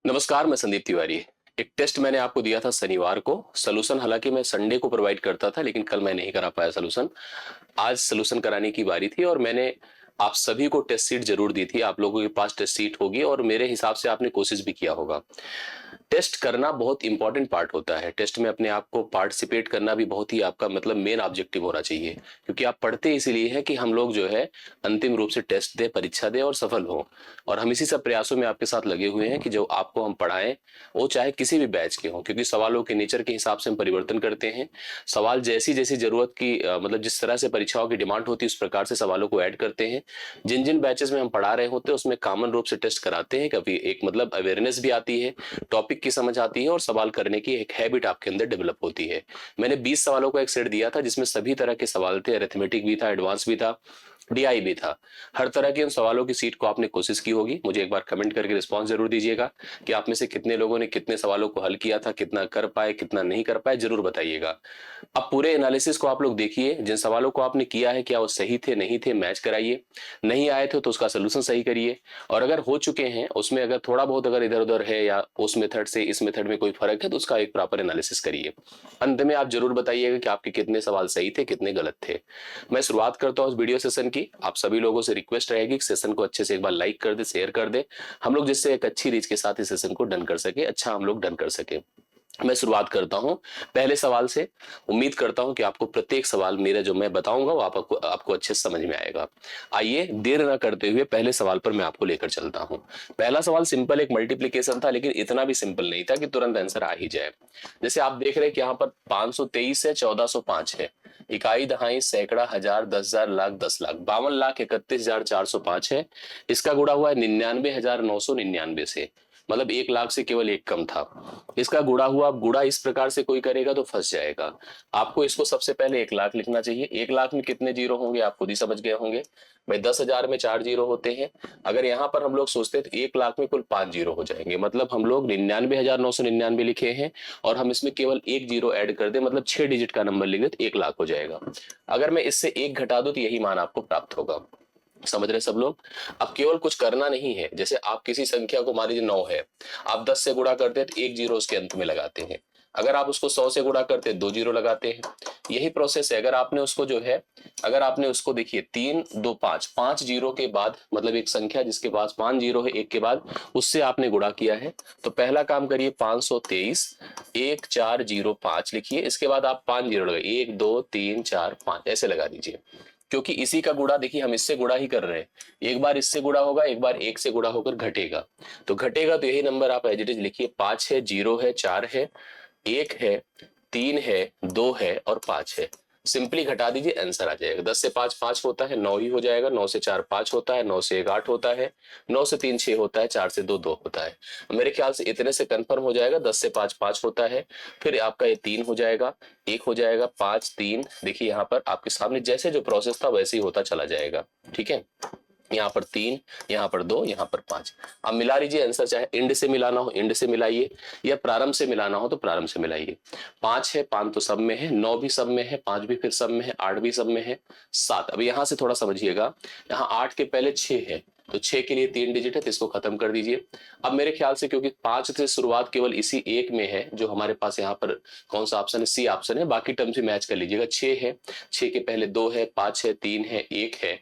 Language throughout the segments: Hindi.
नमस्कार, मैं संदीप तिवारी। एक टेस्ट मैंने आपको दिया था शनिवार को। सॉल्यूशन हालांकि मैं संडे को प्रोवाइड करता था, लेकिन कल मैं नहीं करा पाया सॉल्यूशन। आज सॉल्यूशन कराने की बारी थी और मैंने आप सभी को टेस्ट सीट जरूर दी थी। आप लोगों के पास टेस्ट सीट होगी और मेरे हिसाब से आपने कोशिश भी किया होगा। टेस्ट करना बहुत इंपॉर्टेंट पार्ट होता है। टेस्ट में अपने आप को पार्टिसिपेट करना भी बहुत ही आपका मतलब मेन ऑब्जेक्टिव होना चाहिए, क्योंकि आप पढ़ते इसीलिए है कि हम लोग जो है अंतिम रूप से टेस्ट दे, परीक्षा दे और सफल हो। और हम इसी सब प्रयासों में आपके साथ लगे हुए हैं कि जो आपको हम पढ़ाएं वो चाहे किसी भी बैच के हों, क्योंकि सवालों के नेचर के हिसाब से हम परिवर्तन करते हैं। सवाल जैसी जैसी जरूरत की मतलब जिस तरह से परीक्षाओं की डिमांड होती है उस प्रकार से सवालों को ऐड करते हैं। जिन जिन बैचेस में हम पढ़ा रहे होते हैं उसमें कॉमन रूप से टेस्ट कराते हैं। कभी एक मतलब अवेयरनेस भी आती है, टॉपिक की समझ आती है और सवाल करने की एक हैबिट आपके अंदर डेवलप होती है। मैंने 20 सवालों का एक सेट दिया था जिसमें सभी तरह के सवाल थे। अरिथमेटिक भी था, एडवांस भी था, डीआई भी था। हर तरह के उन सवालों की सीट को आपने कोशिश की होगी। मुझे एक बार कमेंट करके रिस्पांस जरूर दीजिएगा कि आप में से कितने लोगों ने कितने सवालों को हल किया था, कितना कर पाए, कितना नहीं कर पाए, जरूर बताइएगा। अब पूरे एनालिसिस को आप लोग देखिए। जिन सवालों को आपने किया है क्या वो सही थे, नहीं थे, मैच कराइए। नहीं आए थे तो उसका सोल्यूशन सही करिए। और अगर हो चुके हैं उसमें अगर थोड़ा बहुत अगर इधर उधर है या उस मेथड से इस मेथड में कोई फर्क है तो उसका एक प्रॉपर एनालिसिस करिए। अंत में आप जरूर बताइएगा कि आपके कितने सवाल सही थे, कितने गलत थे। मैं शुरुआत करता हूँ इस वीडियो सेशन की। आप सभी लोगों से रिक्वेस्ट रहेगी कि सेशन को अच्छे से एक बार लाइक कर दे, शेयर कर दे, हम लोग जिससे एक अच्छी रीच के साथ इस सेशन को डन कर सके, अच्छा हम लोग डन कर सके। मैं शुरुआत करता हूं पहले सवाल से। उम्मीद करता हूं कि आपको प्रत्येक सवाल मेरा जो मैं बताऊंगा वो आपको अच्छे से समझ में आएगा। आइए देर ना करते हुए पहले सवाल पर मैं आपको लेकर चलता हूं। पहला सवाल सिंपल एक मल्टीप्लिकेशन था, लेकिन इतना भी सिंपल नहीं था कि तुरंत आंसर आ ही जाए। जैसे आप देख रहे हैं कि यहाँ पर 523 है, 1405 है, इकाई, दहाई, सैकड़ा, हजार, 10,000, लाख, 10 लाख, 52,31,405 है। इसका गुणा हुआ है 99,999 से, मतलब 1 लाख से केवल एक कम था। इसका गुणा हुआ, अब गुणा इस प्रकार से कोई करेगा तो फंस जाएगा। आपको इसको सबसे पहले 1 लाख लिखना चाहिए। 1 लाख में कितने जीरो होंगे आप खुद ही समझ गए होंगे भाई। 10,000 में 4 जीरो होते हैं। अगर यहाँ पर हम लोग सोचते हैं तो 1 लाख में कुल 5 जीरो हो जाएंगे, मतलब हम लोग 99,999 लिखे हैं और हम इसमें केवल एक जीरो ऐड कर दे, मतलब 6 डिजिट का नंबर लिख दे तो 1 लाख हो जाएगा। अगर मैं इससे एक घटा दूं तो यही मान आपको प्राप्त होगा। समझ रहे सब लोग? अब केवल कुछ करना नहीं है। जैसे आप किसी संख्या को, मान लीजिए 9 है, आप 10 से गुणा करते हैं तो एक जीरो उसके अंत में लगाते हैं। अगर आप उसको 100 से गुणा करते हैं 2 जीरो लगाते हैं। यही प्रोसेस है। अगर आपने उसको जो है, अगर आपने उसको देखिए 3 2 5, 5 जीरो के बाद, मतलब एक संख्या जिसके पास 5 जीरो है एक के बाद, उससे आपने गुणा किया है। तो पहला काम करिए 523 1405 लिखिए। इसके बाद आप 5 जीरो लगाइए, 1 2 3 4 5 ऐसे लगा दीजिए, क्योंकि इसी का गुणा देखिए हम इससे गुणा ही कर रहे हैं। एक बार इससे गुणा होगा, एक बार एक से गुणा होकर घटेगा। तो घटेगा तो यही नंबर आप एज इट इज लिखिए। 5 है, 0 है, 4 है, 1 है, 3 है, 2 है और 5 है। सिंपली घटा दीजिए, आंसर आ जाएगा। 10 से 5 5 होता है, 9 ही हो जाएगा। 9 से 4 5 होता है, 9 से 1 8 होता है, 9 से 3 6 होता है, 4 से 2 2 होता है। मेरे ख्याल से इतने से कंफर्म हो जाएगा। 10 से 5 5 होता है, फिर आपका ये 3 हो जाएगा, 1 हो जाएगा, 5 3। देखिए यहाँ पर आपके सामने जैसे जो प्रोसेस था वैसे ही होता चला जाएगा। ठीक है, यहाँ पर 3, यहाँ पर 2, यहाँ पर 5। अब मिला लीजिए आंसर। चाहे इंड से मिलाना हो इंड से मिलाइए, या प्रारंभ से मिलाना हो तो प्रारंभ से मिलाइए। 5 है, 5 तो सब में है, 9 भी सब में है, 5 भी फिर सब में है, 8 भी सब में है, 7। अब यहाँ से थोड़ा समझिएगा, यहाँ 8 के पहले 6 है तो 6 के लिए 3 डिजिट है तो इसको खत्म कर दीजिए। अब मेरे ख्याल से क्योंकि 5 से शुरुआत केवल इसी एक में है जो हमारे पास यहाँ पर कौन सा ऑप्शन है, सी ऑप्शन है, बाकी टर्म से मैच कर लीजिएगा। 6 है, 6 के पहले 2 है, 5 है, 3 है, 1 है,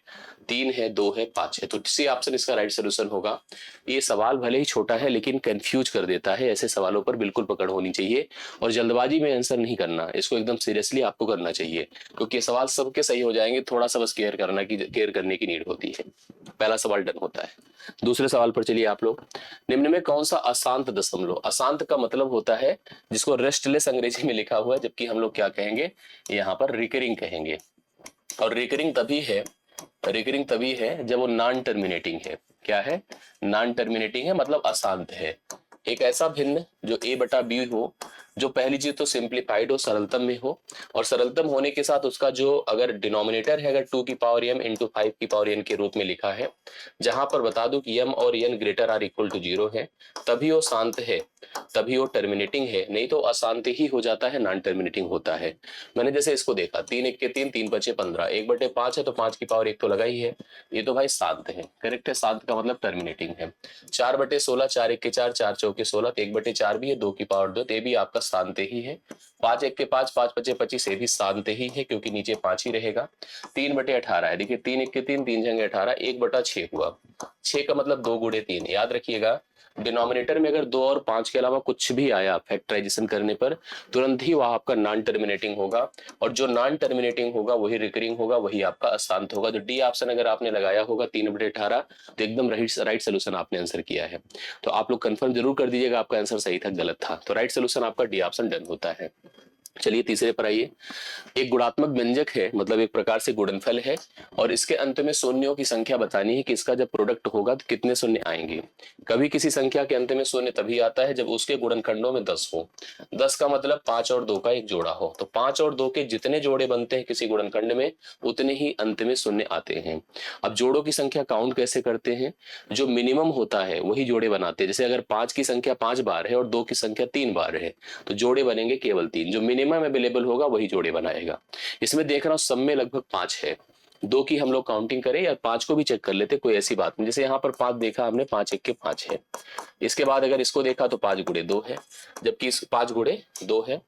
3 है, 2 है, 5 है, तो सी ऑप्शन इसका राइट सोल्यूशन होगा। ये सवाल भले ही छोटा है लेकिन कंफ्यूज कर देता है। ऐसे सवालों पर बिल्कुल पकड़ होनी चाहिए और जल्दबाजी में आंसर नहीं करना, इसको एकदम सीरियसली आपको करना चाहिए, क्योंकि सवाल सबके सही हो जाएंगे, थोड़ा सा बस केयर करने की नीड होती है। पहला सवाल डन होता है। दूसरे सवाल पर चलिए आप लोग। निम्न में कौन सा अशांत दशमलव, अशांत का मतलब होता है जिसको रेस्टलेस अंग्रेजी में लिखा हुआ है, जबकि हम लोग क्या कहेंगे यहाँ पर रिकरिंग कहेंगे। और रिकरिंग तभी है जब वो नॉन टर्मिनेटिंग है। क्या है? नॉन टर्मिनेटिंग है, मतलब अशांत है। एक ऐसा भिन्न जो a बटा b हो, जो पहली चीज तो सिंप्लीफाइड हो, सरलतम में हो, और सरलतम होने के साथ उसका जो अगर डिनोमिनेटर है, अगर 2 की पावर m इंटू 5 की पावर n के रूप में लिखा है, जहां पर बता दूं कि m और n greater or equal to 0 है, तभी वो शांत है, तभी वो टर्मिनेटिंग है, नहीं तो अशांत ही हो जाता है, नॉन टर्मिनेटिंग होता है। मैंने जैसे इसको देखा, 3 1 के 3, 3 5 15, 1/5 है तो 5 की पावर 1 तो लगा ही है, ये तो भाई शांत है, करेक्ट है, शांत का मतलब टर्मिनेटिंग है। 4/16, 4 1 के 4, 4 चौके 16, 1/4 भी है, 2 की पावर 2, ये भी आपका शांत ही है। 5 1 के 5, 5 5 25, ये भी शांत ही है क्योंकि नीचे 5 ही रहेगा। 3/18 है, देखिए 3 1 के 3, 3 जंगे 18, 1/6 हुआ, 6 का मतलब 2 गुणे 3, याद रखिएगा डिनोमिनेटर में अगर 2 और 5 के अलावा कुछ भी आया फैक्टराइजेशन करने पर, तुरंत ही वह आपका नॉन टर्मिनेटिंग होगा, और जो नॉन टर्मिनेटिंग होगा वही रिकरिंग होगा, वही आपका अशांत होगा। जो डी ऑप्शन अगर आपने लगाया होगा 3/18, तो एकदम राइट सोल्यूशन आपने आंसर किया है। तो आप लोग कंफर्म जरूर कर दीजिएगा आपका आंसर सही था गलत था। तो राइट सोल्यूशन आपका डी ऑप्शन डन होता है। चलिए तीसरे पर आइए। एक गुणात्मक व्यंजक है, मतलब एक प्रकार से गुणनफल है, और इसके अंत में शून्यों की संख्या बतानी है कि इसका जब प्रोडक्ट होगा तो कितने शून्य आएंगे। कभी किसी संख्या के अंत में शून्य तभी आता है जब उसके गुणनखंडों में 10 हो। 10 का मतलब 5 और 2 का एक जोड़ा हो, तो 5 और 2 के जितने जोड़े बनते हैं किसी गुणनखंड में, उतने ही अंत में शून्य आते हैं। अब जोड़ों की संख्या काउंट कैसे करते हैं, जो मिनिमम होता है वही जोड़े बनाते हैं। जैसे अगर 5 की संख्या 5 बार है और 2 की संख्या 3 बार है, तो जोड़े बनेंगे केवल 3, जो मिनिमम अवेलेबल होगा वही जोड़े बनाएगा। इसमें देख रहा हूं सब में लगभग 5 है, 2 की हम लोग काउंटिंग करें या 5 को भी चेक कर लेते, कोई ऐसी बात नहीं। जैसे यहाँ पर 5 देखा हमने, 5 1 के 5 है। इसके बाद अगर इसको देखा तो 5 गुणे 2 है, जबकि इस 5 गुणे 2 है।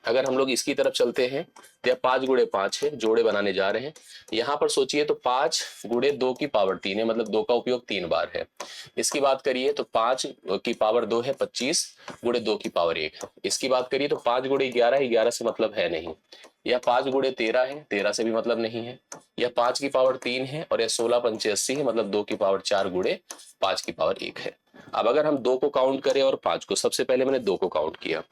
अगर हम लोग इसकी तरफ चलते हैं तो यह 5 गुणे 5 है, जोड़े बनाने जा रहे हैं। यहाँ पर सोचिए तो 5 गुणे 2 की पावर 3 है, मतलब 2 का उपयोग 3 बार है। इसकी बात करिए तो 5 की पावर 2 है, 25 गुणे 2 की पावर 1 है। इसकी बात करिए तो 5 गुणे 11 है, 11 से मतलब है नहीं। यह 5 गुणे 13 है, 13 से भी मतलब नहीं है। यह 5 की पावर 3 है, और यह 16 पंचे 80 है, मतलब 2 की पावर 4 गुणे 5 की पावर 1 है। अब अगर हम 2 को काउंट करें और 5 को, सबसे पहले मैंने 2 को काउंट किया।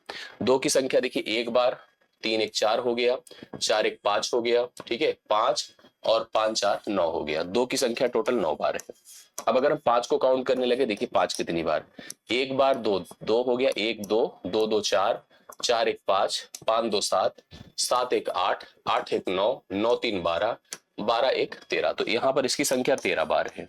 2 की संख्या देखिए 1 बार, 3 1 4 हो गया, 4 1 5 हो गया, ठीक है, 5 और 5 4 9 हो गया। 2 की संख्या टोटल 9 बार है। अब अगर हम 5 को काउंट करने लगे, देखिए 5 कितनी बार, 1 बार 2, 2 हो गया, 1 2, 2 2 4, 4 1 5, 5 2 7, 7 1 8, 8 1 9, 9 3 12, 12 1 13, तो यहाँ पर इसकी संख्या 13 बार है।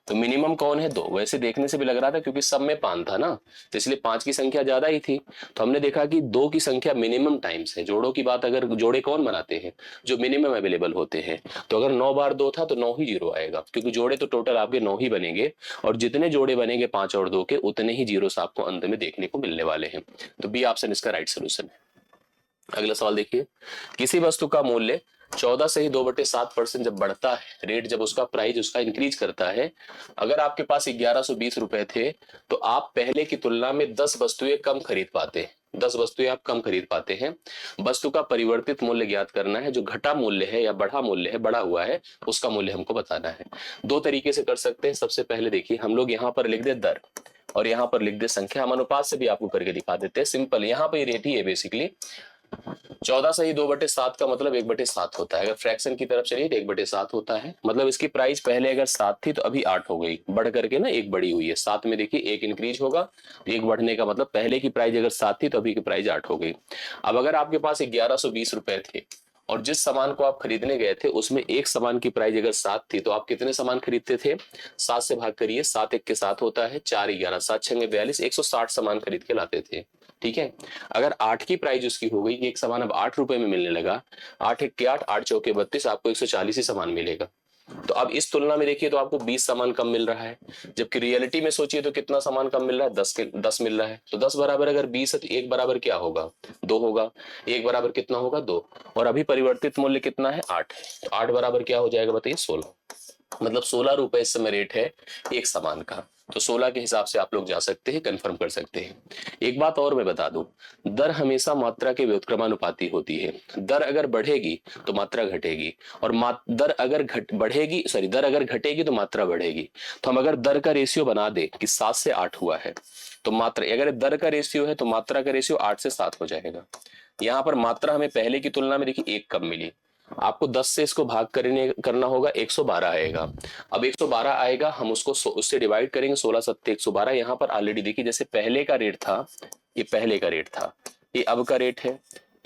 तो मिनिमम कौन है, 2। वैसे देखने से भी लग रहा था क्योंकि सब में 5 था ना, तो इसलिए 5 की संख्या ज्यादा ही थी। तो हमने देखा कि 2 की संख्या मिनिमम टाइम्स है। जोड़ों की बात, अगर जोड़े कौन बनाते हैं, जो मिनिमम अवेलेबल होते हैं, तो अगर 9 बार 2 था तो 9 ही जीरो आएगा, क्योंकि जोड़े तो टोटल आपके 9 ही बनेंगे, और जितने जोड़े बनेंगे 5 और 2 के, उतने ही जीरो आपको अंत में देखने को मिलने वाले हैं। तो बी ऑप्शन इसका राइट सोल्यूशन है। अगला सवाल देखिए, किसी वस्तु का मूल्य 14 से ही 2/7% जब बढ़ता है, रेट जब उसका प्राइस उसका इंक्रीज करता है, अगर आपके पास 1120 रुपए थे, तो आप पहले की तुलना में 10 वस्तुएं कम खरीद पाते हैं। 10 वस्तुएं आप कम खरीद पाते हैं। वस्तु का परिवर्तित मूल्य ज्ञात करना है, जो घटा मूल्य है या बढ़ा मूल्य है, बढ़ा हुआ है, उसका मूल्य हमको बताना है। दो तरीके से कर सकते हैं। सबसे पहले देखिए, हम लोग यहाँ पर लिख दे दर, और यहाँ पर लिख दे संख्या। हम अनुपात से भी आपको करके दिखा देते हैं, सिंपल। यहाँ पर रेट ही है बेसिकली। 14 से ही 2/7 का मतलब 1/7 होता है। अगर फ्रैक्शन की तरफ चलिए तो 1/7 होता है। मतलब इसकी प्राइस पहले अगर 7 थी तो अभी 8 हो गई, बढ़ करके ना एक बड़ी हुई है। 7 में देखिए एक इंक्रीज होगा, एक बढ़ने का मतलब पहले की प्राइस अगर 7 थी तो अभी की प्राइस 8 हो गई। अब अगर आपके पास 1120 रुपए थे, और जिस सामान को आप खरीदने गए थे उसमें एक सामान की प्राइस अगर 7 थी, तो आप कितने सामान खरीदते थे, 7 से भाग करिए, 7 1 के 7 होता है, 4 11, 7 6 42, 160 सामान खरीद के लाते थे। ठीक है, अगर 8 की प्राइस उसकी हो गई कि एक सामान अब 8 रुपए में मिलने लगा, 8 1 के 8, 8 चौके 32, आपको 140 ही सामान मिलेगा। तो अब इस तुलना में देखिए तो आपको 20 सामान कम मिल रहा है, जबकि रियलिटी में सोचिए तो कितना सामान कम मिल रहा है, 10 मिल रहा है। तो 10 बराबर अगर 20 है तो 1 बराबर क्या होगा, 2 होगा। 1 बराबर कितना होगा, 2। और अभी परिवर्तित मूल्य कितना है, 8 है। तो 8 बराबर क्या हो जाएगा बताइए, 16। मतलब 16 रुपए इस समय रेट है एक सामान का। तो 16 के हिसाब से आप लोग जा सकते हैं, कंफर्म कर सकते हैं। एक बात और मैं बता दूं, दर हमेशा मात्रा के व्युत्क्रमानुपाती होती है। दर अगर बढ़ेगी तो मात्रा घटेगी, और दर अगर दर अगर घटेगी तो मात्रा बढ़ेगी। तो हम अगर दर का रेशियो बना दे कि 7 से 8 हुआ है, तो मात्रा, अगर दर का रेशियो है तो मात्रा का रेशियो 8 से 7 हो जाएगा। यहाँ पर मात्रा हमें पहले की तुलना में देखिए 1 कम मिली। आपको 10 से इसको भाग करना होगा, 112 आएगा। अब 112 आएगा, हम उससे डिवाइड करेंगे, 16 7 112। यहाँ पर ऑलरेडी देखिए जैसे पहले का रेट था, ये पहले का रेट था, ये अब का रेट है,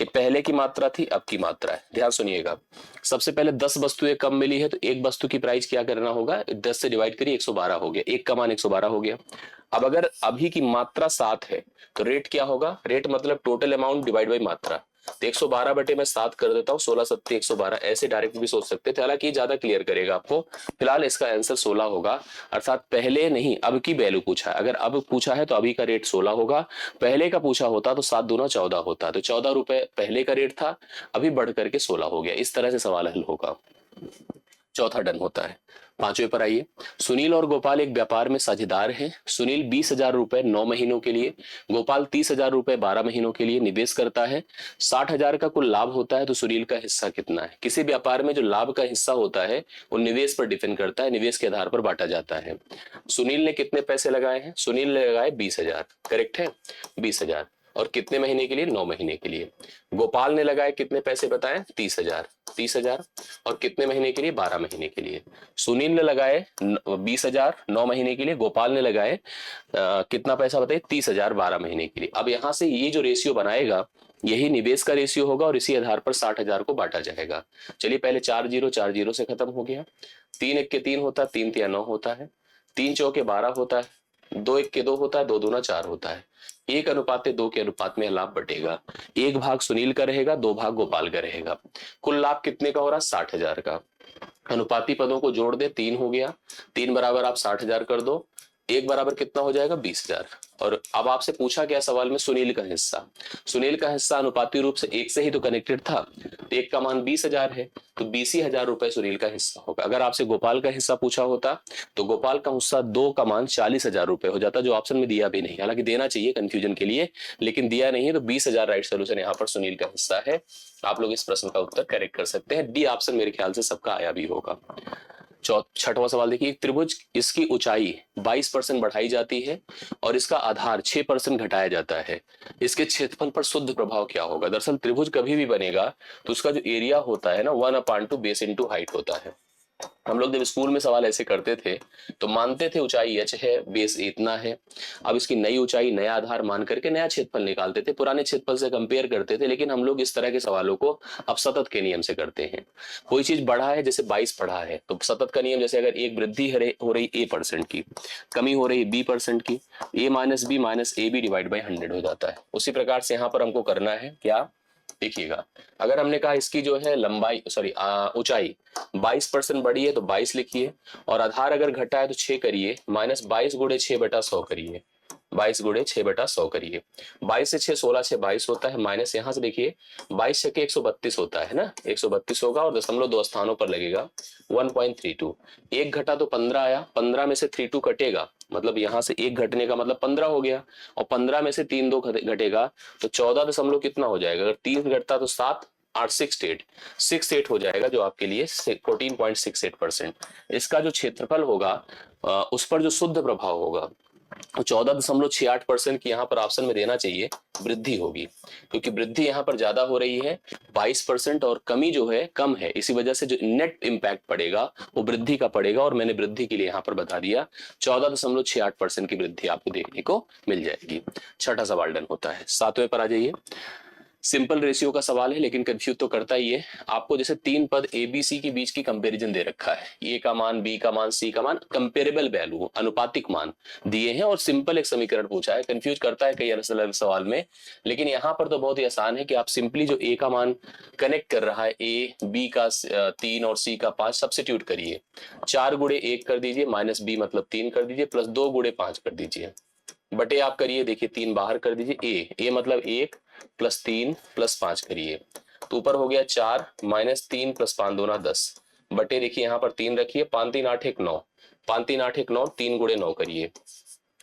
ये पहले की मात्रा थी, अब की मात्रा है। ध्यान सुनिएगा, सबसे पहले 10 वस्तुएं कम मिली है तो एक वस्तु की प्राइस क्या करना होगा, 10 से डिवाइड करिए, 112 हो गया, एक का मान 112 हो गया। अब अगर अभी की मात्रा 7 है तो रेट क्या होगा, रेट मतलब टोटल अमाउंट डिवाइड बाई मात्रा। तो 112 बटे मैं 7 कर देता हूँ, 16 सत्ते 112, ऐसे डायरेक्ट भी सोच सकते थे, हालांकि ज्यादा क्लियर करेगा आपको। फिलहाल इसका आंसर 16 होगा, अर्थात पहले नहीं अब की वैल्यू पूछा है। अगर अब पूछा है तो अभी का रेट 16 होगा, पहले का पूछा होता तो 7 दूना 14 होता, तो 14 रुपए पहले का रेट था, अभी बढ़ करके 16 हो गया। इस तरह से सवाल हल होगा, चौथा डन होता है। पांचवें पर आइए, सुनील और गोपाल एक व्यापार में साझेदार हैं। सुनील 20,000 रुपए 9 महीनों के लिए, गोपाल 30,000 रुपए 12 महीनों के लिए निवेश करता है। 60,000 का कुल लाभ होता है, तो सुनील का हिस्सा कितना है। किसी व्यापार में जो लाभ का हिस्सा होता है वो निवेश पर डिपेंड करता है, निवेश के आधार पर बांटा जाता है। सुनील ने कितने पैसे लगाए हैं, सुनील ने लगाए 20,000, करेक्ट है 20,000, और कितने महीने के लिए, 9 महीने के लिए। गोपाल ने लगाए कितने पैसे बताएं, 30,000, और कितने महीने के लिए, 12 महीने के लिए। सुनील ने लगाए 20,000 9 महीने के लिए, गोपाल ने लगाए कितना पैसा बताइए, 30,000 12 महीने के लिए। अब यहां से ये जो रेशियो बनाएगा यही निवेश का रेशियो होगा और इसी आधार पर 60,000 को बांटा जाएगा। चलिए पहले 4 जीरो से खत्म हो गया, 3 एक के 3 होता है, 3 तिया 9 होता है, 3 चौके 12 होता है, 2 एक के 2 होता है, 2 दूना 4 होता है, 1:2 के अनुपात में लाभ बटेगा। 1 भाग सुनील का रहेगा, 2 भाग गोपाल का रहेगा। कुल लाभ कितने का हो रहा है, 60,000 का। अनुपाती पदों को जोड़ दे, 3 हो गया, 3 बराबर आप 60,000 कर दो, 1 बराबर कितना हो जाएगा, 20,000। और अब आपसे पूछा गया सवाल में सुनील का हिस्सा, सुनील का हिस्सा अनुपाती रूप से 1 से ही तो कनेक्टेड था, तो 1 का मान 20,000 है, तो 20,000 रुपए सुनील का हिस्सा होगा। अगर आपसे गोपाल का हिस्सा पूछा होता तो गोपाल का हिस्सा 2 का मान 40,000 रुपए हो जाता, जो ऑप्शन में दिया भी नहीं, हालांकि देना चाहिए कंफ्यूजन के लिए, लेकिन दिया नहीं है, तो 20,000 राइट सोल्यूशन यहाँ पर सुनील का हिस्सा है। आप लोग इस प्रश्न का उत्तर करेक्ट कर सकते हैं, डी ऑप्शन मेरे ख्याल से सबका आया भी होगा। छठवां सवाल देखिए, एक त्रिभुज इसकी ऊंचाई 22% बढ़ाई जाती है और इसका आधार 6% घटाया जाता है, इसके क्षेत्रफल पर शुद्ध प्रभाव क्या होगा। दरअसल त्रिभुज कभी भी बनेगा तो उसका जो एरिया होता है ना 1/2 बेस इंटू हाइट होता है। हम लोग जब स्कूल में सवाल ऐसे करते थे तो मानते थे ऊंचाई h है, बेस इतना है, अब इसकी नई ऊंचाई नया आधार मान करके नया क्षेत्रफल निकालते थे, पुराने क्षेत्रफल से कंपेयर करते थे। लेकिन हम लोग इस तरह के सवालों को अब सतत के नियम से करते हैं। कोई चीज बढ़ा है, जैसे 22 बढ़ा है, तो सतत का नियम, जैसे अगर एक वृद्धि हो रही a% की, कमी हो रही b% की, a minus B minus A B divide by 100 हो जाता है। उसी प्रकार से यहाँ पर हमको करना है क्या, देखिएगा, अगर हमने कहा इसकी जो है लंबाई सॉरी ऊंचाई 22% बढ़ी है तो 22 लिखिए, और आधार अगर घटा है तो 6 करिए, माइनस 22 गुणे 6/100 करिए, 22 गुणे 6/100 करिए, 22 से 6 16 6 22 होता है, माइनस यहाँ से देखिए 22 छके 132 होता है ना, 132 होगा और 0.2 स्थानों पर लगेगा 1.32, एक घटा तो 15 आया, 15 में से 32 कटेगा, मतलब यहाँ से एक घटने का मतलब 15 हो गया, और 15 में से 3 2 घटेगा तो 14 दशमलव कितना हो जाएगा, अगर 3 घटता तो 7 8 6 8 हो जाएगा, जो आपके लिए 14.68%। इसका जो क्षेत्रफल होगा उस पर जो शुद्ध प्रभाव होगा 14.68% की यहाँ पर ऑप्शन में देना चाहिए, वृद्धि होगी, क्योंकि वृद्धि यहाँ पर ज्यादा हो रही है 22% और कमी जो है कम है, इसी वजह से जो नेट इंपैक्ट पड़ेगा वो वृद्धि का पड़ेगा, और मैंने वृद्धि के लिए यहाँ पर बता दिया 14.68% की वृद्धि आपको देखने को मिल जाएगी। छठा सवाल डन होता है। सातवें पर आ जाइए, सिंपल रेशियो का सवाल है लेकिन कंफ्यूज तो करता ही है आपको। जैसे 3 पद ए बी सी के बीच की कंपैरिजन दे रखा है, ए का मान, बी का मान, सी का मान, कंपेरेबल वैल्यू अनुपातिक मान दिए हैं, और सिंपल एक समीकरण पूछा है। कंफ्यूज करता है कई अलग सवाल में, लेकिन यहाँ पर तो बहुत ही आसान है कि आप सिंपली जो ए का मान कनेक्ट कर रहा है, ए बी का 3 और सी का 5 सब्स्टिट्यूट करिए, 4 गुणे 1 कर दीजिए, माइनस बी मतलब 3 कर दीजिए, प्लस 2 गुणे 5 कर दीजिए, बटे आप करिए, देखिए 3 बाहर कर दीजिए, ए मतलब 1 प्लस 3 प्लस 5 करिए, तो ऊपर हो गया 4 माइनस 3 प्लस 5 दूना 10, बटे देखिए यहाँ पर 3 रखिए, 5 3 8 1 9, 5 3 8 1 9, 3 गुणे 9 करिए,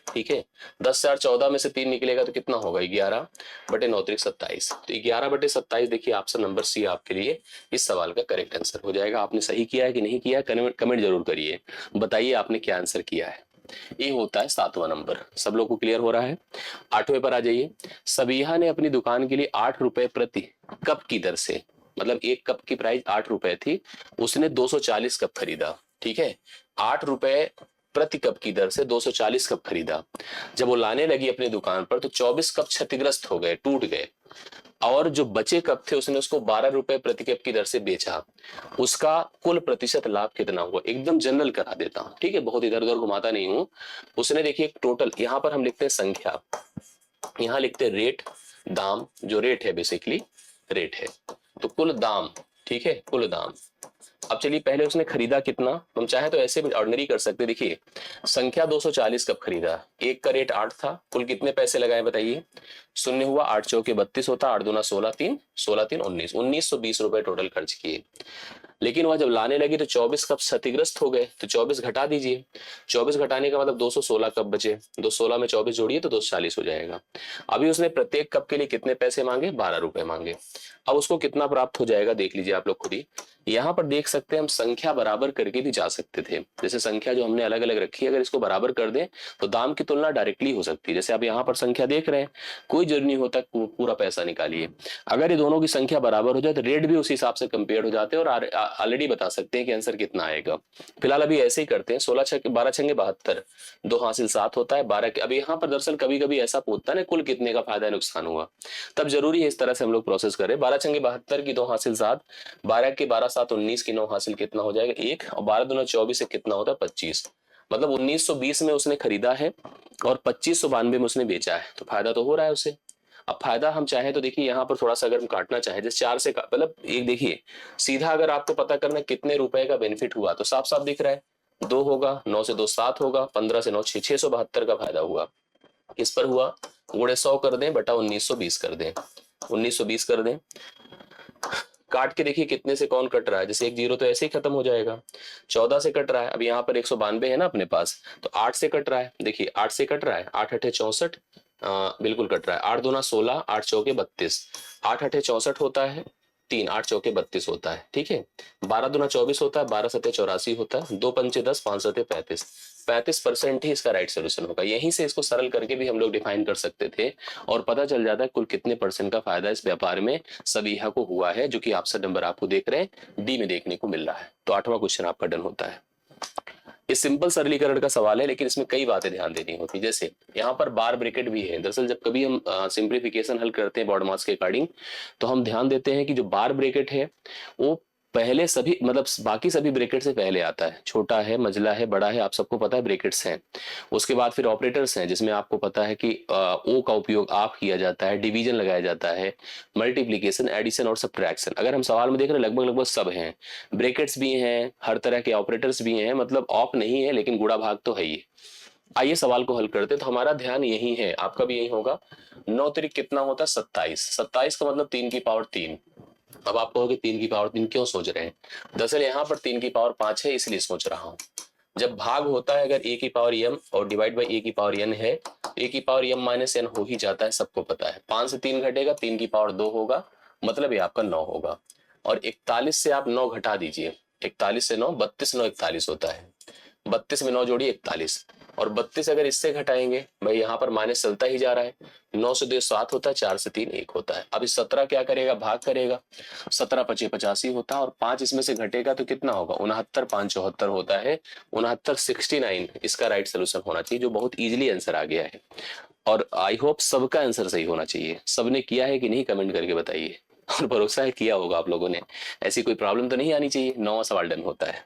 ठीक है, 10 4 14 में से 3 निकलेगा तो कितना होगा, 11 बटे 9 3 27, तो 11 बटे 27 देखिए ऑप्शन नंबर सी आपके लिए इस सवाल का करेक्ट आंसर हो जाएगा। आपने सही किया है कि नहीं किया है, कमेंट जरूर करिए, बताइए आपने क्या आंसर किया है। ये होता है 7वां नंबर। सब लोग को क्लियर हो रहा है। 8वें पर आ जाइए, सबीहा ने अपनी दुकान के लिए 8 रुपए प्रति कप की दर से, मतलब एक कप की प्राइस 8 रुपए थी, उसने 240 कप खरीदा, ठीक है, 8 रुपए प्रति कप की दर से 240 कप खरीदा। जब वो लाने लगी अपनी दुकान पर तो 24 कप क्षतिग्रस्त हो गए, टूट गए, और जो बचे कप थे उसने उसको 12 रुपए प्रति कप की दर से बेचा, उसका कुल प्रतिशत लाभ कितना हुआ, एकदम जनरल करा देता हूं, ठीक है, बहुत इधर उधर घुमाता नहीं हूं। उसने देखिए टोटल, यहां पर हम लिखते हैं संख्या, यहां लिखते हैं रेट, दाम, जो रेट है बेसिकली रेट है, तो कुल दाम, ठीक है, कुल दाम। अब चलिए पहले उसने खरीदा कितना, हम चाहे तो ऐसे भी ऑर्डिनरी कर सकते, देखिए संख्या 240 कप खरीदा, एक का रेट 8 था, कुल कितने पैसे लगाए बताइए, शून्य हुआ, 8 चौके 32 होता, 8 दूना 16, 3 16 3 19, 1920 रुपए टोटल खर्च किए। लेकिन वह जब लाने लगी तो 24 कप क्षतिग्रस्त हो गए, तो 24 घटा दीजिए, 24 घटाने का मतलब 216 कप बचे, 216 में 24 जोड़िए तो 240 हो जाएगा। अभी उसने प्रत्येक कप के लिए कितने पैसे मांगे, 12 रुपए मांगे। अब उसको कितना प्राप्त हो जाएगा देख लीजिए आप लोग खुद ही, यहाँ पर देख सकते हैं हम संख्या बराबर करके भी जा सकते थे, जैसे संख्या जो हमने अलग अलग रखी है अगर इसको बराबर कर दें तो दाम की तुलना डायरेक्टली हो सकती है। जैसे आप यहाँ पर संख्या देख रहे हैं, कोई जरूरी नहीं होता पूरा पैसा निकालिए, अगर ये दोनों की संख्या बराबर हो जाए तो रेट भी उसी हिसाब से कंपेयर हो जाते हैं और ऑलरेडी बता सकते हैं कि आंसर कितना आएगा। फिलहाल अभी ऐसे ही करते हैं, 12 छंगे 72, 2 हासिल 7 होता है, 12 अभी यहाँ पर दरअसल कभी कभी ऐसा पूछता है ना कुल कितने का फायदा नुकसान हुआ, तब जरूरी है इस तरह से हम लोग प्रोसेस करें। 12 छंगे 72 की 2 हासिल 7, 12 के 12 7 19 की 9 हासिल कितना हो जाएगा 1, और 12 दूना 24 से कितना होता है 25, मतलब 1920 में उसने खरीदा है और 2592 में उसने बेचा है, तो फायदा तो हो रहा है उसे। अब फायदा हम चाहे तो देखिए यहाँ पर थोड़ा सा अगर हम काटना चाहे, जैसे 4 से मतलब एक देखिए सीधा अगर आपको पता करना कितने रुपए का बेनिफिट हुआ तो साफ साफ दिख रहा है, 2 होगा, 9 से 2 7 होगा, 15 से 9 6, 672 का फायदा हुआ। किस पर हुआ, गुणे 100 कर दें बटा 1920 कर दें, 1920 कर दें, काट के देखिए कितने से कौन कट रहा है, जैसे एक जीरो तो ऐसे ही खत्म हो जाएगा, 14 से कट रहा है, अब यहाँ पर 192 है ना अपने पास, तो 8 से कट रहा है, देखिए 8 से कट रहा है, 8 अठे 64, बिल्कुल कट रहा है, 8 दूना 16, 8 चौके 32, 8 अठे 64 होता है, 3 8 चौके 32 होता है, ठीक है, 12 दूना 24 होता है, 12 सत्ते 84 होता है, 2 पंचे 10, 5 सत्ते 35, 35% ही इसका राइट सोल्यूशन होगा। यहीं से इसको सरल करके भी हम लोग डिफाइन कर सकते थे और पता चल जाता है कुल कितने परसेंट का फायदा इस व्यापार में सबिहा को हुआ है, जो कि ऑप्शन नंबर आपको देख रहे हैं डी में देखने को मिल रहा है। तो 8वां क्वेश्चन आपका डन होता है। ये सिंपल सरलीकरण का सवाल है लेकिन इसमें कई बातें ध्यान देनी होती, जैसे यहाँ पर बार ब्रैकेट भी है। दरअसल जब कभी हम सिंप्लीफिकेशन हल करते हैं बॉड मास के अकॉर्डिंग तो हम ध्यान देते हैं कि जो बार ब्रैकेट है वो पहले सभी मतलब बाकी सभी ब्रैकेट से पहले आता है, छोटा है, मझला है, बड़ा है, आप सबको पता है ब्रैकेट्स हैं। उसके बाद फिर ऑपरेटर्स हैं जिसमें आपको पता है कि ओ का उपयोग आप किया जाता है, डिवीजन लगाया जाता है, मल्टीप्लीकेशन, एडिशन और सब्ट्रैक्शन। अगर हम सवाल में देख रहे हैं लगभग लगभग सब हैं, ब्रैकेट्स भी हैं, हर तरह के ऑपरेटर्स भी हैं, मतलब ऑप नहीं है लेकिन गुणा भाग तो है ही। आइए सवाल को हल करते हैं। तो हमारा ध्यान यही है, आपका भी यही होगा। 9 तिरिक कितना होता है 27, 27 का मतलब 3 की पावर 3। अब आप कहोगे 3 की पावर 3 क्यों सोच रहे हैं, दरअसल यहाँ पर 3 की पावर 5 है इसलिए सोच रहा हूँ। जब भाग होता है अगर a की पावर m और डिवाइड बाई a की पावर n है, a की पावर m माइनस n हो ही जाता है, सबको पता है। 5 से 3 घटेगा, 3 की पावर 2 होगा, मतलब ये आपका 9 होगा। और 41 से आप 9 घटा दीजिए, 41 से 9, 32 9 41 होता है, 32 में 9 जोड़िए 41, और 32 अगर इससे घटाएंगे भाई यहाँ पर माइनस चलता ही जा रहा है, 9 से 2 7 होता है, 4 से 3 1 होता है। अब इस 17 क्या करेगा, भाग करेगा, 17 पचे 85 होता है, और 5 इसमें से घटेगा तो कितना होगा 69, 5 74 होता है, 69 69 इसका राइट सोल्यूशन होना चाहिए, जो बहुत इजीली आंसर आ गया है। और आई होप सबका आंसर सही होना चाहिए। सबने किया है कि नहीं कमेंट करके बताइए, और भरोसा है किया होगा आप लोगों ने, ऐसी कोई प्रॉब्लम तो नहीं आनी चाहिए। 9वां सवाल डन होता है।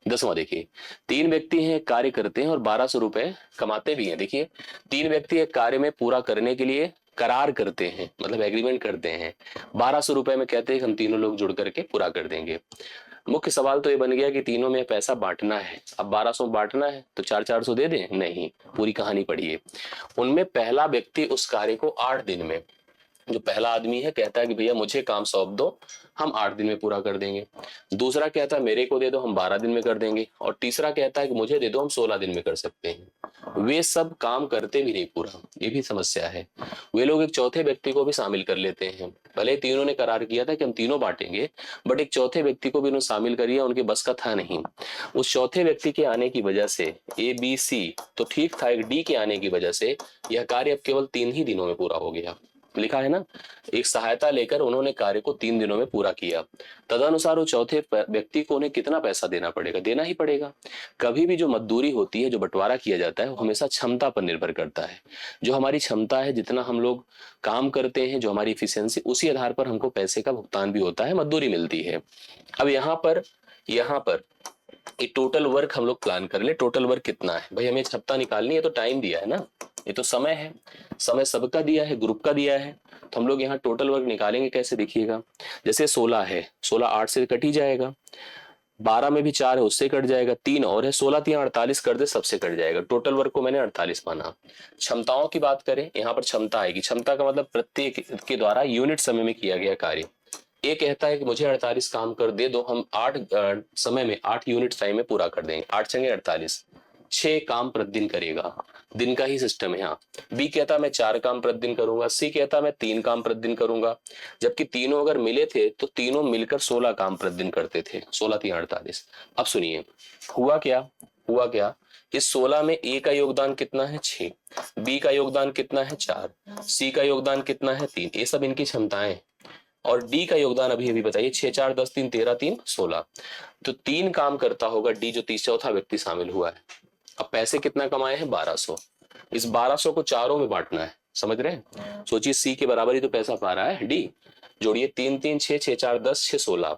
10वां देखिए, 3 व्यक्ति हैं, कार्य करते हैं और 1200 रुपए कमाते भी हैं। देखिए 3 व्यक्ति एक कार्य में पूरा करने के लिए करार करते हैं, मतलब एग्रीमेंट करते हैं, 1200 रुपए में कहते हैं कि हम तीनों लोग जुड़ करके पूरा कर देंगे। मुख्य सवाल तो ये बन गया कि तीनों में पैसा बांटना है। अब 1200 बांटना है तो 400 दे दें, नहीं, पूरी कहानी पढ़िए। उनमें पहला व्यक्ति उस कार्य को 8 दिन में, जो पहला आदमी है कहता है कि भैया मुझे काम सौंप दो, हम 8 दिन में पूरा कर देंगे। दूसरा कहता है मेरे को दे दो, हम 12 दिन में कर देंगे। और तीसरा कहता है कि मुझे दे दो, हम 16 दिन में कर सकते हैं। वे सब काम करते भी नहीं पूरा, ये भी समस्या है। वे लोग एक चौथे व्यक्ति को भी शामिल कर लेते हैं। भले तीनों ने करार किया था कि हम तीनों बांटेंगे, बट एक चौथे व्यक्ति को भी उन्होंने शामिल कर लिया, उनके बस का था नहीं। उस चौथे व्यक्ति के आने की वजह से ABC तो ठीक था, एक D के आने की वजह से यह कार्य अब केवल 3 ही दिनों में पूरा हो गया। लिखा है ना, एक सहायता लेकर उन्होंने कार्य को 3 दिनों में पूरा किया। तदनुसार वो चौथे व्यक्ति को उन्हें कितना पैसा देना पड़ेगा, देना ही पड़ेगा। कभी भी जो मजदूरी होती है, जो बंटवारा किया जाता है, वो हमेशा क्षमता पर निर्भर करता है। जो हमारी क्षमता है, जितना हम लोग काम करते हैं, जो हमारी इफिशियंसी, उसी आधार पर हमको पैसे का भुगतान भी होता है, मजदूरी मिलती है। अब यहाँ पर ये टोटल वर्क हम लोग प्लान कर ले। टोटल वर्क कितना है भाई, हमें हफ्ता निकालनी है, तो टाइम दिया है ना, ये तो समय है, समय सबका दिया है, ग्रुप का दिया है। तो हम लोग यहाँ टोटल वर्क निकालेंगे कैसे, देखिएगा। जैसे 16 है, 16 8 से कट ही जाएगा, 12 में भी 4 है, उससे कट जाएगा, 3 और है, 16 3 48 कर दे, सबसे कट जाएगा। टोटल वर्क को मैंने 48 माना। क्षमताओं की बात करें, यहाँ पर क्षमता आएगी। क्षमता का मतलब प्रत्येक के द्वारा यूनिट समय में किया गया कार्य। ये कहता है कि मुझे 48 काम कर दे दो, हम 8 समय में 8 यूनिट टाइम में पूरा कर देंगे। 8 संगे 48, 6 काम प्रतिदिन करेगा, दिन का ही सिस्टम है यहाँ। बी कहता मैं 4 काम प्रतिदिन करूंगा, सी कहता मैं 3 काम प्रतिदिन करूंगा। जबकि तीनों अगर मिले थे तो तीनों मिलकर 16 काम प्रतिदिन करते थे, 16 3 48। अब सुनिए हुआ क्या, इस 16 में ए का योगदान कितना है, 6, बी का योगदान कितना है, 4, सी का योगदान कितना है, 3, ये सब इनकी क्षमताएं। और डी का योगदान अभी अभी बताइए, 6 4 10 3 13 3 16, तो 3 काम करता होगा डी, जो चौथा व्यक्ति शामिल हुआ है। अब पैसे कितना कमाए हैं, 1200। इस 1200 को चारों में बांटना है, समझ रहे हैं। सोचिए सी के बराबर ही तो पैसा पा रहा है डी। जोड़िए 3 3 6 6 4 10 6 16,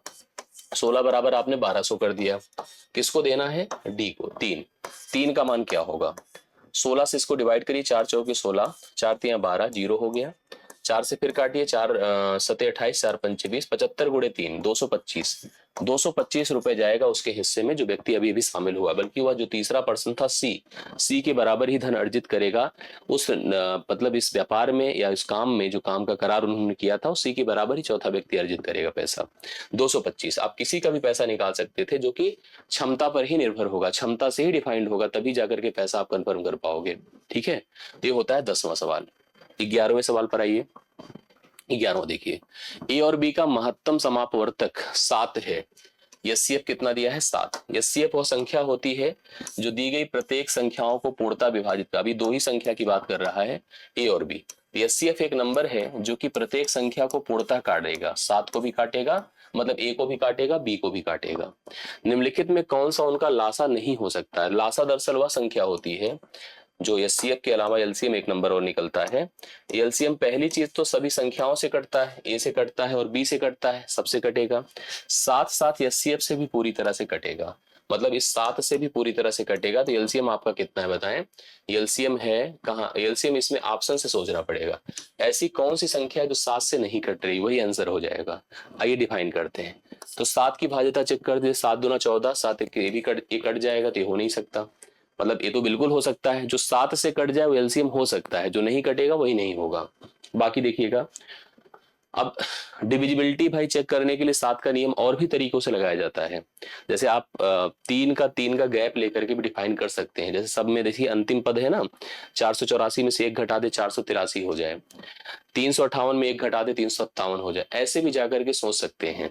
16 बराबर आपने 1200 कर दिया। किसको देना है, डी को। 3 का मान क्या होगा, 16 से इसको डिवाइड करिए, 4 चौके 16, 4 3 12, 0 हो गया। 4 से फिर काटिए, 4 7 28, 4 5 20, 75 गुणे 3 225, 225 रुपए जाएगा उसके हिस्से में, जो व्यक्ति अभी अभी शामिल हुआ। बल्कि वह जो तीसरा पर्सन था सी के बराबर ही धन अर्जित करेगा उस मतलब इस व्यापार में या इस काम में, जो काम का करार उन्होंने किया था, उस सी के बराबर ही चौथा व्यक्ति अर्जित करेगा पैसा। 225 आप किसी का भी पैसा निकाल सकते थे, जो कि क्षमता पर ही निर्भर होगा, क्षमता से ही डिफाइंड होगा, तभी जाकर के पैसा आप कंफर्म कर पाओगे। ठीक है, ये होता है 10वां सवाल। 11वें सवाल पर आइए। 11वां देखिए, ए और बी का महत्तम समापवर्तक 7 है। एचसीएफ कितना दिया है, 7। एचसीएफ वो संख्या होती है जो दी गई प्रत्येक संख्याओं को पूर्णता विभाजित कर, अभी 2 ही संख्या की बात कर रहा है ए और बी। एचसीएफ एक नंबर है जो कि प्रत्येक संख्या को पूर्णता काटेगा, 7 को भी काटेगा, मतलब ए को भी काटेगा, बी को भी काटेगा। निम्नलिखित में कौन सा उनका लासा नहीं हो सकता है। लासा दरअसल वह संख्या होती है जो एचसीएफ के अलावा एलसीएम एक नंबर और निकलता है। एलसीएम पहली चीज तो सभी संख्याओं से कटता है, ए से कटता है और बी से कटता है, सबसे कटेगा। साथ साथ एचसीएफ से भी पूरी तरह से कटेगा, मतलब इस 7 से भी पूरी तरह से कटेगा। तो एलसीएम आपका कितना है बताएं। एलसीएम है कहाँ, एलसीएम इसमें ऑप्शन से सोचना पड़ेगा। ऐसी कौन सी संख्या है जो 7 से नहीं कट रही, वही आंसर हो जाएगा। आइए डिफाइन करते हैं। तो 7 की भाज्यता चेक कर दे, 7 दूना 14, 7 ये भी कट जाएगा, तो ये हो नहीं सकता। मतलब ये तो बिल्कुल हो सकता है, जो 7 से कट जाए वो एलसीएम हो सकता है, जो नहीं कटेगा वही नहीं होगा। बाकी देखिएगा, अब डिविजिबिलिटी भाई चेक करने के लिए 7 का नियम और भी तरीकों से लगाया जाता है। जैसे आप 3 का गैप लेकर के भी डिफाइन कर सकते हैं। जैसे सब में देखिए अंतिम पद है ना, 484 में से 1 घटा दे 483 हो जाए, 358 में 1 घटा दे 357 हो जाए, ऐसे भी जाकर के सोच सकते हैं।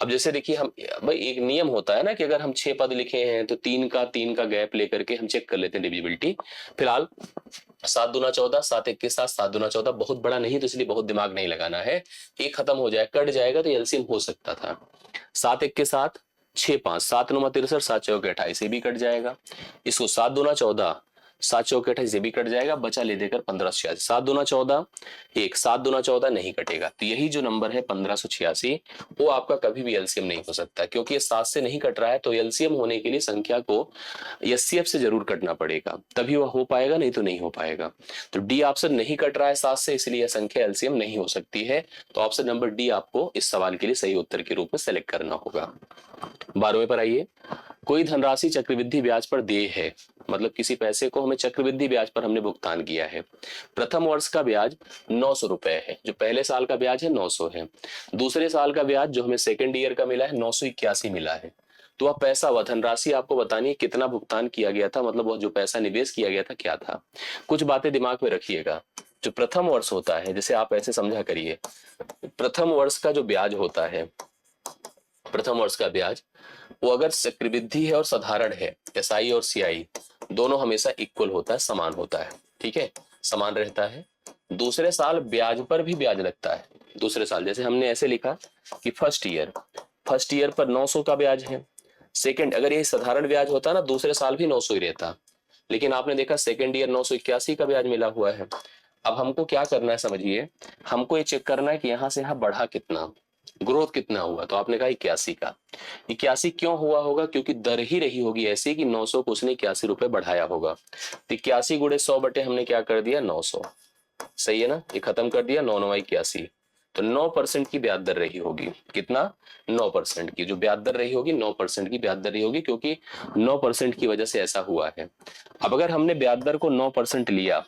अब जैसे देखिए हम भाई एक नियम होता है ना कि अगर हम 6 पद लिखे हैं तो 3 का गैप लेकर के हम चेक कर लेते हैं डिविजिबिलिटी। फिलहाल 7 दूना 14, 7 1 के साथ 7 दूना 14 बहुत बड़ा नहीं, तो इसलिए बहुत दिमाग नहीं लगाना है। एक खत्म हो जाए, कट जाएगा, तो एलसीएम हो सकता था। 7 1 के साथ 6 5, 7 9 63, 7 4 28 भी कट जाएगा। इसको 7 दूना 14, 7 4 28 भी कट जाएगा, बचा ले देकर 1586। 7 दूना 14 1, 7 दूना 14 नहीं कटेगा, तो यही जो नंबर है 1586 वो आपका कभी भी एलसीएम नहीं हो सकता, क्योंकि ये 7 से नहीं कट रहा है। तो एलसीएम होने के लिए संख्या को एचसीएफ से जरूर कटना पड़ेगा, तभी वह हो पाएगा, नहीं तो नहीं हो पाएगा। तो डी ऑप्शन नहीं कट रहा है 7 से, इसलिए यह संख्या एलसीएम नहीं हो सकती है। तो ऑप्शन नंबर डी आपको इस सवाल के लिए सही उत्तर के रूप में सेलेक्ट करना होगा। 12वें पर आइए। कोई धनराशि चक्रवृद्धि ब्याज पर देय है, मतलब किसी पैसे को हमें चक्रवृद्धि ब्याज पर हमने भुगतान किया है। प्रथम वर्ष का ब्याज 900 रुपए है, जो पहले साल का ब्याज है 900 है। दूसरे साल का ब्याज जो हमें सेकेंड ईयर का मिला है 981 मिला है। तो वह पैसा, वह धनराशि आपको बतानी है कितना भुगतान किया गया था, मतलब वह जो पैसा निवेश किया गया था क्या था। कुछ बातें दिमाग में रखिएगा। जो प्रथम वर्ष होता है, जैसे आप ऐसे समझा करिए, प्रथम वर्ष का जो ब्याज होता है, प्रथम वर्ष का ब्याज वो अगर चक्रवृद्धि है और साधारण है, एसआई और सीआई दोनों हमेशा इक्वल होता है, समान होता है। ठीक है, समान रहता है। दूसरे साल ब्याज पर भी ब्याज लगता है। दूसरे साल जैसे हमने ऐसे लिखा कि फर्स्ट ईयर पर 900 का ब्याज है। सेकंड, अगर ये साधारण ब्याज होता ना दूसरे साल भी 900 ही रहता, लेकिन आपने देखा सेकंड ईयर 981 का ब्याज मिला हुआ है। अब हमको क्या करना है समझिए, हमको ये चेक करना है कि यहां से यहां बढ़ा कितना, ग्रोथ कितना हुआ। तो आपने कहा 81 का। 81 क्यों हुआ होगा? क्योंकि दर ही रही होगी ऐसी कि 900 को उसने 81 रुपए बढ़ाया होगा। तो 81 गुणे 100 बटे हमने क्या कर दिया 900। सही है ना, ये खत्म कर दिया 9 9 81। तो 9% की ब्याज दर रही होगी। कितना? 9% की जो ब्याज दर रही होगी, 9% की ब्याज दर रही होगी, क्योंकि 9% की वजह से ऐसा हुआ है। अब अगर हमने ब्याज दर को 9% लिया,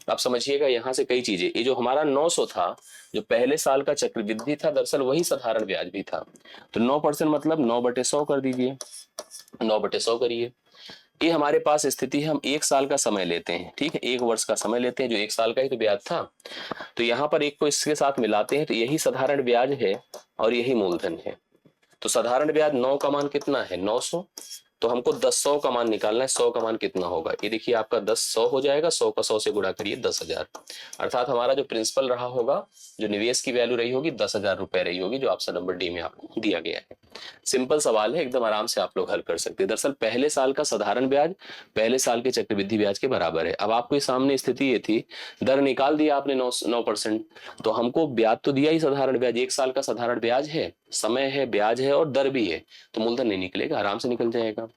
आप समझिएगा यहां से कई चीजें, ये जो हमारा 900 था, जो पहले साल का चक्रवृद्धि था, दरअसल वही साधारण ब्याज भी था। तो 9% मतलब 9/100 कर दीजिए, 9/100 करिए। ये हमारे पास स्थिति है, हम एक साल का समय लेते हैं, ठीक है, एक वर्ष का समय लेते हैं, जो एक साल का ही तो ब्याज था। तो यहाँ पर एक को इसके साथ मिलाते हैं, तो यही साधारण ब्याज है और यही मूलधन है। तो साधारण ब्याज 9 का मान कितना है 900। तो हमको 10 100 का मान निकालना है। 100 का मान कितना होगा? ये देखिए आपका 10 100 हो जाएगा, 100 का 100 से गुणा करिए 10,000। अर्थात हमारा जो प्रिंसिपल रहा होगा, जो निवेश की वैल्यू रही होगी 10,000 रुपए रही होगी, जो ऑप्शन नंबर डी में आपको दिया गया है। सिंपल सवाल है, एकदम आराम से आप लोग हल कर सकते हैं। दरअसल पहले साल का साधारण ब्याज पहले साल के चक्रवृद्धि ब्याज के बराबर है। अब आपके सामने स्थिति ये थी, दर निकाल दिया आपने 9%, तो हमको ब्याज तो दिया ही साधारण ब्याज, एक साल का साधारण ब्याज है, समय है, ब्याज है और दर भी है, तो मूलधन नहीं निकलेगा, आराम से निकल जाएगा।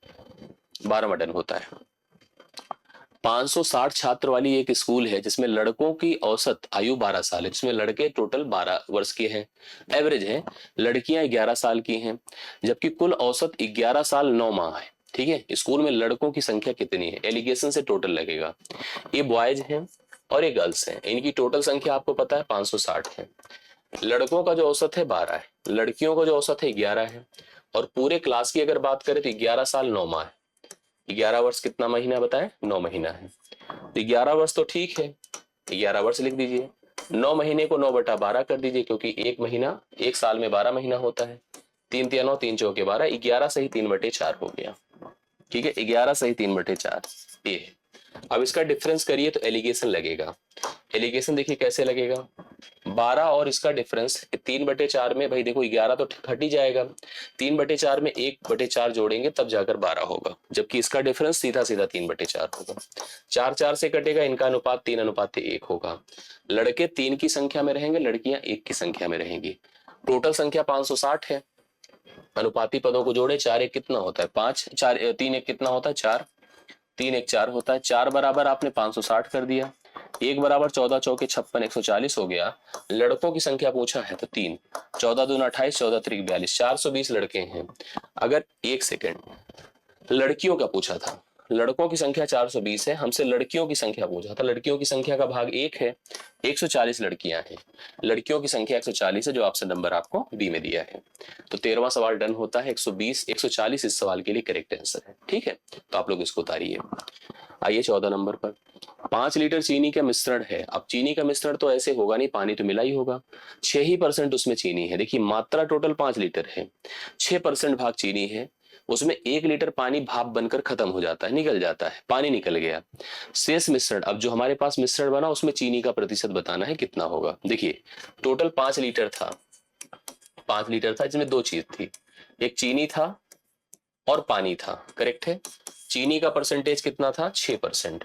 12वां डन होता है। 560 छात्र वाली एक स्कूल है जिसमें लड़कों की औसत आयु 12 साल है, जिसमें लड़के टोटल 12 वर्ष के हैं, एवरेज है, लड़कियां 11 साल की हैं, जबकि कुल औसत 11 साल 9 माह है। ठीक है, स्कूल में लड़कों की संख्या कितनी है? एलिगेशन से टोटल लगेगा। ये बॉयज हैं और ये गर्ल्स हैं, इनकी टोटल संख्या आपको पता है 560 है। लड़कों का जो औसत है 12 है, लड़कियों का जो औसत है 11 है, और पूरे क्लास की अगर बात करें तो 11 साल 9 माह है। 11 वर्ष कितना महीना बताएं? 9 महीना है। तो 11 वर्ष तो ठीक है, 11 वर्ष लिख दीजिए। 9 महीने को 9/12 कर दीजिए, क्योंकि एक महीना एक साल में 12 महीना होता है। 3 तिया 9, 3 चौके 12, 11 सही 3/4 हो गया। ठीक है, 11 सही 3/4 ये है। अब इसका डिफरेंस करिए तो एलिगेशन लगेगा। एलिगेशन देखिए कैसे लगेगा, 12 और इसका डिफरेंस 3/4 में, भाई देखो 11 तो घट ही जाएगा, 3/4 में 1/4 जोड़ेंगे तब जाकर 12 होगा, जबकि इसका डिफरेंस सीधा सीधा 3/4 होगा। 4 4 से कटेगा, इनका अनुपात 3:1 होगा। लड़के 3 की संख्या में रहेंगे, लड़कियां 1 की संख्या में रहेंगी। टोटल संख्या 560 है, अनुपाती पदों को जोड़े, 4 1 कितना होता है 5, 4 3 1 कितना होता है 4, 3 1 4 होता है। 4 बराबर आपने 560 कर दिया, 1 बराबर 14 चौके 56 140 हो गया। लड़कों की संख्या पूछा है तो 3, 14 दूना 28, 14 त्रिक 42, 420 लड़के हैं। अगर एक सेकेंड, लड़कियों का पूछा था, लड़कों की संख्या 420 है, हमसे लड़कियों की संख्या पूछा था, लड़कियों की संख्या का भाग 1 है, 140 लड़कियां हैं, लड़कियों की संख्या 140 है, जो ऑप्शन नंबर आपको बी में दिया है। तो 13वां सवाल डन होता है। 120 140 इस सवाल के लिए करेक्ट आंसर है। ठीक है, तो आप लोग इसको उतारिए। आइए 14 नंबर पर, 5 लीटर चीनी का मिश्रण है। अब चीनी का मिश्रण तो ऐसे होगा नहीं, पानी तो मिला ही होगा, 6% उसमें चीनी है। देखिए मात्रा टोटल 5 लीटर है, 6% भाग चीनी है, उसमें 1 लीटर पानी भाप बनकर खत्म हो जाता है, निकल जाता है, पानी निकल गया। शेष मिश्रण, अब जो हमारे पास मिश्रण बना उसमें चीनी का प्रतिशत बताना है कितना होगा। देखिए टोटल 5 लीटर था, 5 लीटर था, इसमें दो चीज थी, एक चीनी था और पानी था, करेक्ट है। चीनी का परसेंटेज कितना था 6%।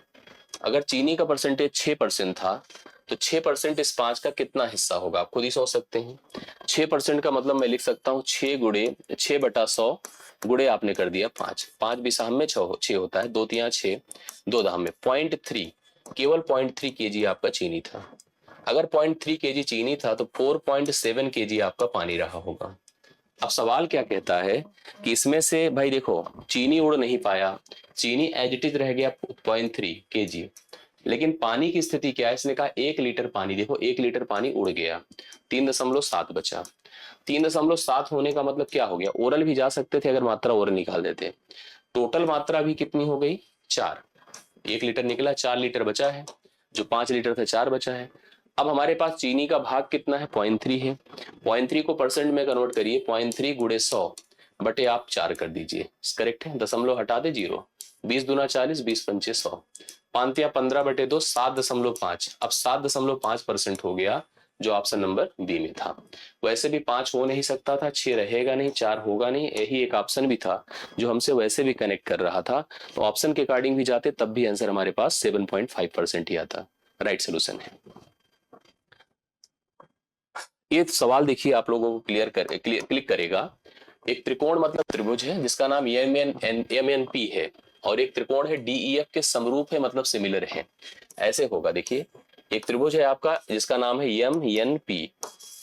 अगर चीनी का परसेंटेज 6% था तो 6% इस 5 का कितना हिस्सा होगा, आप खुद ही सोच सकते हैं। 6% का मतलब मैं लिख सकता हूं 6/100 गुड़े आपने कर दिया 5, 5 बिसाह में 6 होता है, 2 तिया 6, 2 दाह में 0.3, केवल 0.3 केजी आपका चीनी था। अगर 0.3 केजी चीनी था तो 4.7 केजी आपका पानी रहा होगा। अब सवाल क्या कहता है कि इसमें से भाई देखो चीनी उड़ नहीं पाया, चीनी एज इट इज रह गया 0.3 केजी, लेकिन पानी की स्थिति क्या है, इसने कहा 1 लीटर पानी, देखो 1 लीटर पानी उड़ गया, 3.7 बचा। 3.7 होने का मतलब क्या हो गया, ओरल भी जा सकते थे अगर मात्रा ओरल निकाल देते। टोटल मात्रा भी कितनी हो गई 4, 1 लीटर निकला, 4 लीटर बचा है, जो 5 लीटर था 4 बचा है। अब हमारे पास चीनी का भाग कितना है 0.3 है, 0.3 को परसेंट में कन्वर्ट करिए, 0.3 गुणे 100 बटे आप 4 कर दीजिए, करेक्ट है। दशमलव हटा दे 0, 20 दूना 40, 20 पंचे 100, 5 15 बटे 2 7.5। अब 7.5% हो गया, जो ऑप्शन नंबर बी में था। वैसे भी 5 हो नहीं सकता था, 6 रहेगा नहीं, 4 होगा नहीं, यही एक ऑप्शन भी था जो हमसे वैसे भी कनेक्ट कर रहा था। तो ऑप्शन के अकॉर्डिंग भी जाते तब भी आंसर हमारे पास 7.5% ही आता। राइट सोल्यूशन है। ये सवाल देखिए आप लोगों को क्लिक करेगा। एक त्रिकोण मतलब त्रिभुज है जिसका नाम MNP है, और एक त्रिकोण है DEF के समरूप है मतलब सिमिलर है। ऐसे होगा, देखिए एक त्रिभुज है आपका जिसका नाम है MNP,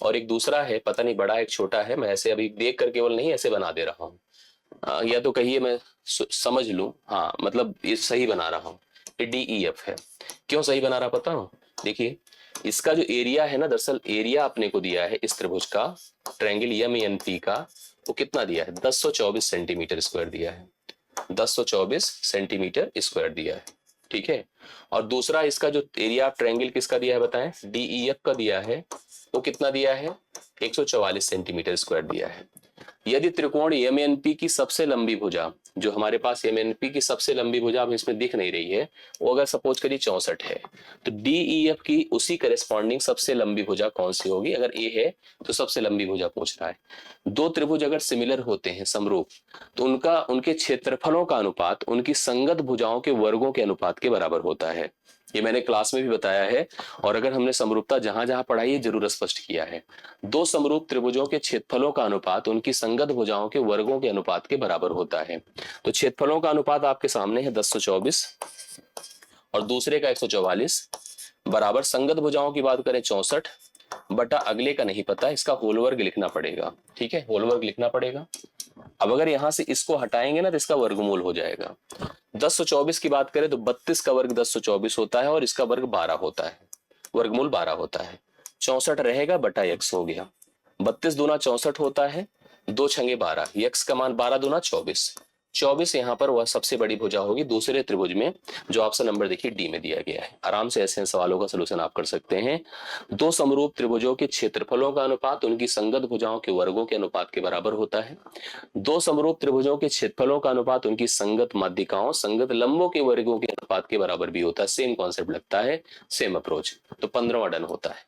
और एक दूसरा है, पता नहीं बड़ा एक छोटा है, मैं ऐसे अभी देख कर केवल नहीं ऐसे बना दे रहा हूँ, या तो कहिए मैं समझ लूं, हाँ मतलब ये सही बना रहा हूँ। ये DEF है। क्यों सही बना रहा पता हूँ, देखिए इसका जो एरिया है ना, दरअसल एरिया अपने को दिया है इस त्रिभुज का, ट्रायंगल MNP का, वो कितना दिया है, 1024 सेंटीमीटर स्क्वायर दिया है, 1024 सेंटीमीटर स्क्वायर दिया है, ठीक है। और दूसरा इसका जो एरिया ऑफ ट्रायंगल किसका दिया है बताएं, DEF का दिया है, वो कितना दिया है, 144 सेंटीमीटर स्क्वायर दिया है। यदि त्रिकोण MNP की सबसे लंबी भुजा, जो हमारे पास MNP की सबसे लंबी भुजा अब इसमें दिख नहीं रही है, वो अगर सपोज करिए 64 है, तो DEF की उसी करेस्पॉन्डिंग सबसे लंबी भुजा कौन सी होगी, अगर A है तो सबसे लंबी भुजा पूछ रहा है। दो त्रिभुज अगर सिमिलर होते हैं, समरूप, तो उनके क्षेत्रफलों का अनुपात उनकी संगत भुजाओं के वर्गों के अनुपात के बराबर होता है। ये मैंने क्लास में भी बताया है, और अगर हमने समरूपता जहां जहां पढ़ाई है जरूर स्पष्ट किया है। दो समरूप त्रिभुजों के क्षेत्रफलों का अनुपात उनकी संगत भुजाओं के वर्गों के अनुपात के बराबर होता है। तो क्षेत्रफलों का अनुपात आपके सामने है 1024 और दूसरे का 144, बराबर संगत भुजाओं की बात करें 64 बटा अगले का नहीं पता, इसका होल वर्ग लिखना पड़ेगा, ठीक है, होल वर्ग लिखना पड़ेगा। अब अगर यहां से इसको हटाएंगे ना तो इसका वर्गमूल हो जाएगा। 1024 की बात करें तो 32 का वर्ग 1024 होता है और इसका वर्ग 12 होता है, वर्गमूल 12 होता है। 64 रहेगा बटा x हो गया, 32 दूना 64 होता है, 2 छंगे 12, x का मान 12 दूना 24, 24 यहाँ पर वह सबसे बड़ी भुजा होगी दूसरे त्रिभुज में, जो ऑप्शन नंबर देखिए डी में दिया गया है। आराम से ऐसे सवालों का सलूशन आप कर सकते हैं। दो समरूप त्रिभुजों के क्षेत्रफलों का अनुपात उनकी संगत भुजाओं के वर्गों के अनुपात के बराबर होता है। दो समरूप त्रिभुजों के क्षेत्रफलों का अनुपात उनकी संगत माध्यिकाओं संगत लंबों के वर्गों के अनुपात के बराबर भी होता है। सेम कॉन्सेप्ट लगता है, सेम अप्रोच। तो 15वां डन होता है।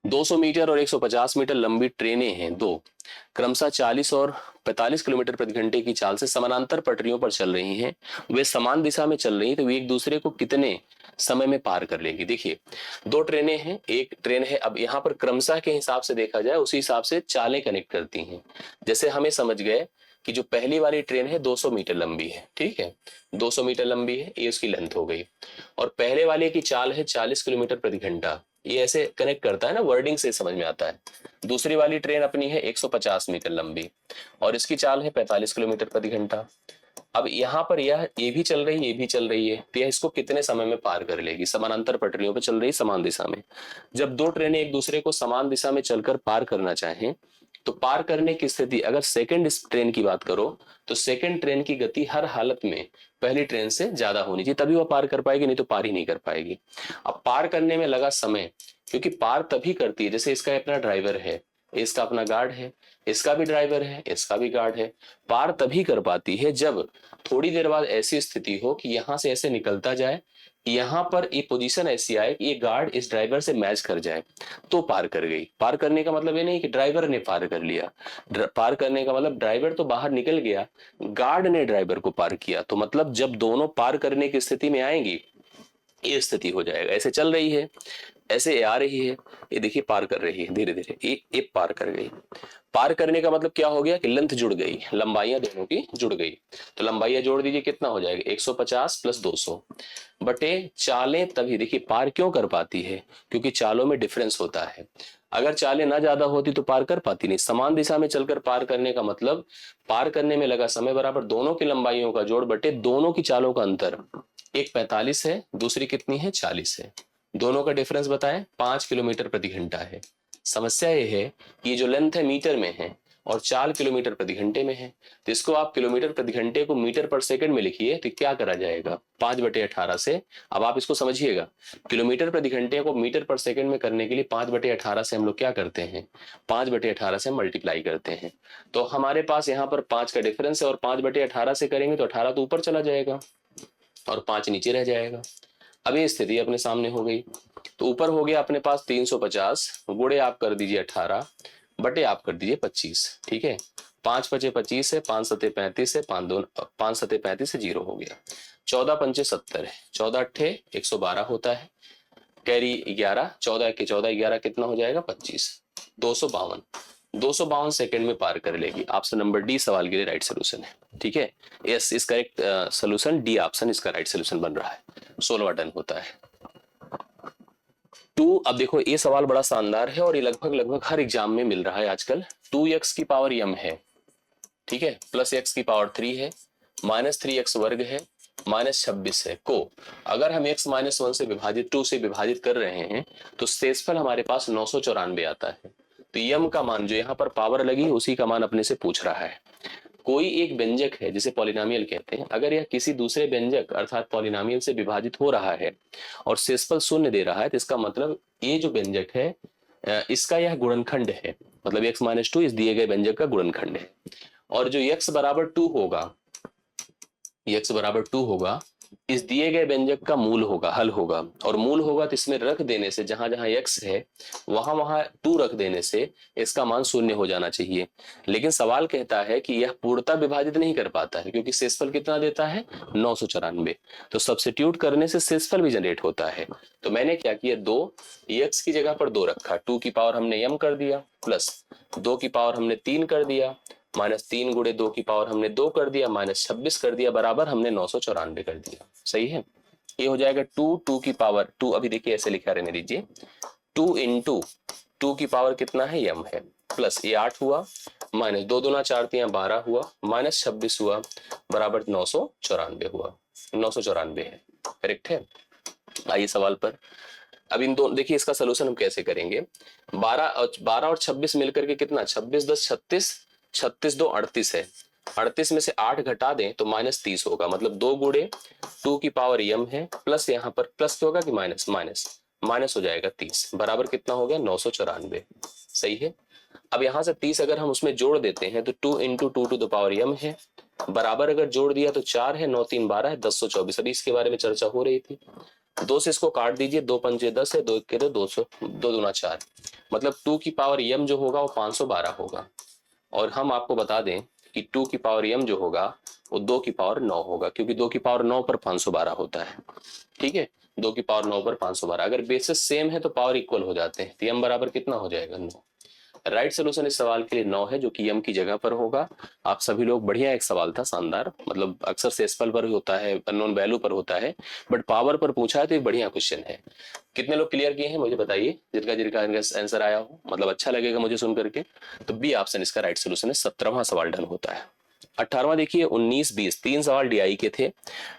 200 मीटर और 150 मीटर लंबी ट्रेनें हैं दो, क्रमशः 40 और 45 किलोमीटर प्रति घंटे की चाल से समानांतर पटरियों पर चल रही हैं। वे समान दिशा में चल रही हैं, तो वे एक दूसरे को कितने समय में पार कर लेंगी। देखिए दो ट्रेनें हैं, एक ट्रेन है, अब यहाँ पर क्रमशः के हिसाब से देखा जाए उसी हिसाब से चालें कनेक्ट करती हैं। जैसे हमें समझ गए कि जो पहली वाली ट्रेन है 200 मीटर लंबी है, ठीक है, 200 मीटर लंबी है, ये उसकी लेंथ हो गई, और पहले वाले की चाल है 40 किलोमीटर प्रति घंटा, ये ऐसे कनेक्ट करता है ना, वर्डिंग से समझ में आता है। दूसरी वाली ट्रेन अपनी है 150 मीटर लंबी और इसकी चाल है 45 किलोमीटर प्रति घंटा। अब यहाँ पर ये भी चल रही है, ये भी चल रही है, तो यह इसको कितने समय में पार कर लेगी। समानांतर पटरियों पर चल रही, समान दिशा में। जब दो ट्रेनें एक दूसरे को समान दिशा में चलकर पार करना चाहें, तो पार करने की स्थिति, अगर सेकंड ट्रेन की बात करो तो सेकंड ट्रेन की गति हर हालत में पहली ट्रेन से ज्यादा होनी चाहिए, तभी वह पार कर पाएगी, नहीं तो पार ही नहीं कर पाएगी। अब पार करने में लगा समय, क्योंकि पार तभी करती है, जैसे इसका अपना ड्राइवर है, इसका अपना गार्ड है, इसका भी ड्राइवर है, इसका भी गार्ड है। पार तभी कर पाती है जब थोड़ी देर बाद ऐसी स्थिति हो कि यहां से ऐसे निकलता जाए, यहां पर ये पोजीशन ऐसी आए कि ये गार्ड इस ड्राइवर से मैच कर जाए, तो पार कर गई। पार करने का मतलब ये नहीं कि ड्राइवर ने पार कर लिया, पार करने का मतलब ड्राइवर तो बाहर निकल गया, गार्ड ने ड्राइवर को पार किया। तो मतलब जब दोनों पार करने की स्थिति में आएंगी, ये स्थिति हो जाएगा। ऐसे चल रही है, ऐसे आ रही है, ये देखिए पार कर रही है धीरे धीरे, ये पार कर गई। पार करने का मतलब क्या हो गया कि लेंथ जुड़ गई, लंबाइयां दोनों की जुड़ गई। तो लंबाइयां जोड़ दीजिए, कितना हो जाएगा, 150 प्लस 200 बटे चालें। तभी देखिए पार क्यों कर पाती है, क्योंकि चालों में डिफरेंस होता है। अगर चालें ना ज्यादा होती तो पार कर पाती नहीं। समान दिशा में चलकर पार करने का मतलब पार करने में लगा समय बराबर दोनों की लंबाइयों का जोड़ बटे दोनों की चालों का अंतर। एक 45 है, दूसरी कितनी है, 40 है। दोनों का डिफरेंस बताएं, 5 किलोमीटर प्रति घंटा है। समस्या ये है कि ये जो लेंथ है मीटर में है और 4 किलोमीटर प्रति घंटे में है, तो इसको आप किलोमीटर प्रति घंटे को मीटर पर सेकंड में लिखिए, तो क्या करा जाएगा, 5/18 से। अब आप इसको समझिएगा, किलोमीटर प्रति घंटे को मीटर पर सेकंड में करने के लिए 5/18 से हम लोग क्या करते हैं, 5/18 से मल्टीप्लाई करते हैं। तो हमारे पास यहाँ पर 5 का डिफरेंस है और 5/18 से करेंगे तो 18 तो ऊपर चला जाएगा, और 5 नीचे रह जाएगा। अब ये स्थिति अपने सामने हो गई। तो ऊपर हो गया अपने पास 350, गुणे आप कर दीजिए 18, बटे आप कर दीजिए 25। ठीक है, 5×5 = 25 है, 5×7 = 35 है, 5×7 = 35 है, 0 हो गया। 14×5 = 70 है, 14×8 = 112 होता है, कैरी 11, 14×1 = 11 कितना हो जाएगा 25, 252। 252 सेकंड में पार कर लेगी। ऑप्शन नंबर डी सवाल के लिए राइट सोल्यूशन है। ठीक है, यस, इसका करेक्ट सोल्यूशन डी ऑप्शन इसका राइट सोल्यूशन बन रहा है। 16वां टर्न होता है। 2, अब देखो ये सवाल बड़ा शानदार है और ये लगभग लगभग हर एग्जाम में मिल रहा है आजकल। 2x⁻m है, ठीक है, प्लस x⁻3 है, -3x² है, -26 है को अगर हम x -1 से विभाजित 2 से विभाजित कर रहे हैं तो शेषफल हमारे पास 994 आता है। तो यम का मान जो यहाँ पर पावर लगी उसी का मान अपने से पूछ रहा है। कोई एक व्यंजक है जिसे पॉलिनोमियल कहते हैं, अगर यह किसी दूसरे व्यंजक अर्थात पॉलिनोमियल से विभाजित हो रहा है और शेषफल 0 दे रहा है तो इसका मतलब ये जो व्यंजक है इसका यह गुणनखंड है, मतलब x-2 इस दिए गए व्यंजक का गुणनखंड है। और जो x = 2 होगा, x = 2 होगा, इस दिए गए व्यंजक का मूल होगा, हल होगा, और मूल होगा तो इसमें रख देने से जहां जहां x है वहां वहां 2 रख देने से इसका मान 0 हो जाना चाहिए। लेकिन सवाल कहता है कि यह पूर्णतः विभाजित नहीं कर पाता है क्योंकि शेषफल कितना देता है 994, तो सब्स्टिट्यूट करने से शेषफल भी जनरेट होता है। तो मैंने क्या किया, 2 x की जगह पर 2 रखा, 2 की पावर हमने m कर दिया, प्लस 2 की पावर हमने 3 कर दिया, -3 × 2 की पावर हमने 2 कर दिया, -26 कर दिया, बराबर हमने 994 कर दिया। सही है, ये हो जाएगा 2 की पावर 2, अभी देखिए ऐसे लिखा रहने दीजिए, 2 × 2 की पावर कितना है m है, प्लस ये 8 हुआ, माइनस 2 दूना 4 × 12 हुआ, -26 हुआ, बराबर 994 हुआ। 994 है, करेक्ट है। आइए सवाल पर। अब इन दोनों देखिए इसका सोल्यूशन हम कैसे करेंगे। 12 और 26 मिलकर के कितना, 26 × 10 = 36, 36 × 2 = 38 है, 38 में से 8 घटा दें तो -30 होगा, मतलब 2 × 2 की पावर m है, प्लस यहाँ पर प्लस होगा कि माइनस, माइनस हो जाएगा 30, बराबर कितना हो गया 994। सही है। अब यहाँ से 30 अगर हम उसमें जोड़ देते हैं तो 2 × 2m है, बराबर अगर जोड़ दिया तो 4 है, 9 × 3 = 12 है, 1024। अभी इसके बारे में चर्चा हो रही थी। 2 से इसको काट दीजिए, 2 × 5 = 10 है, 2 × 1 = 200, 2 दूना 4, मतलब 2 की पावर m जो होगा वो 512 होगा। और हम आपको बता दें कि 2 की पावर m जो होगा वो 2 की पावर 9 होगा, क्योंकि 2 की पावर 9 पर 512 होता है। ठीक है, 2 की पावर 9 पर 512, अगर बेसिस सेम है तो पावर इक्वल हो जाते हैं, तो m बराबर कितना हो जाएगा 9। राइट सोल्यूशन इस सवाल के लिए 9 है, जो कि m की जगह पर होगा। आप सभी लोग, बढ़िया एक सवाल था, शानदार, मतलब अक्सर शेषफल पर होता है, अननोन वैल्यू पर होता है, बट पावर पर पूछा है तो एक बढ़िया क्वेश्चन है। कितने लोग क्लियर किए हैं मुझे बताइए, जिनका आंसर आया हो, मतलब अच्छा लगेगा मुझे सुन करके। तो बी ऑप्शन इसका राइट सोल्यूशन है। 17वां सवाल डन होता है। 18वां देखिए, 19 20 3 सवाल डीआई के थे।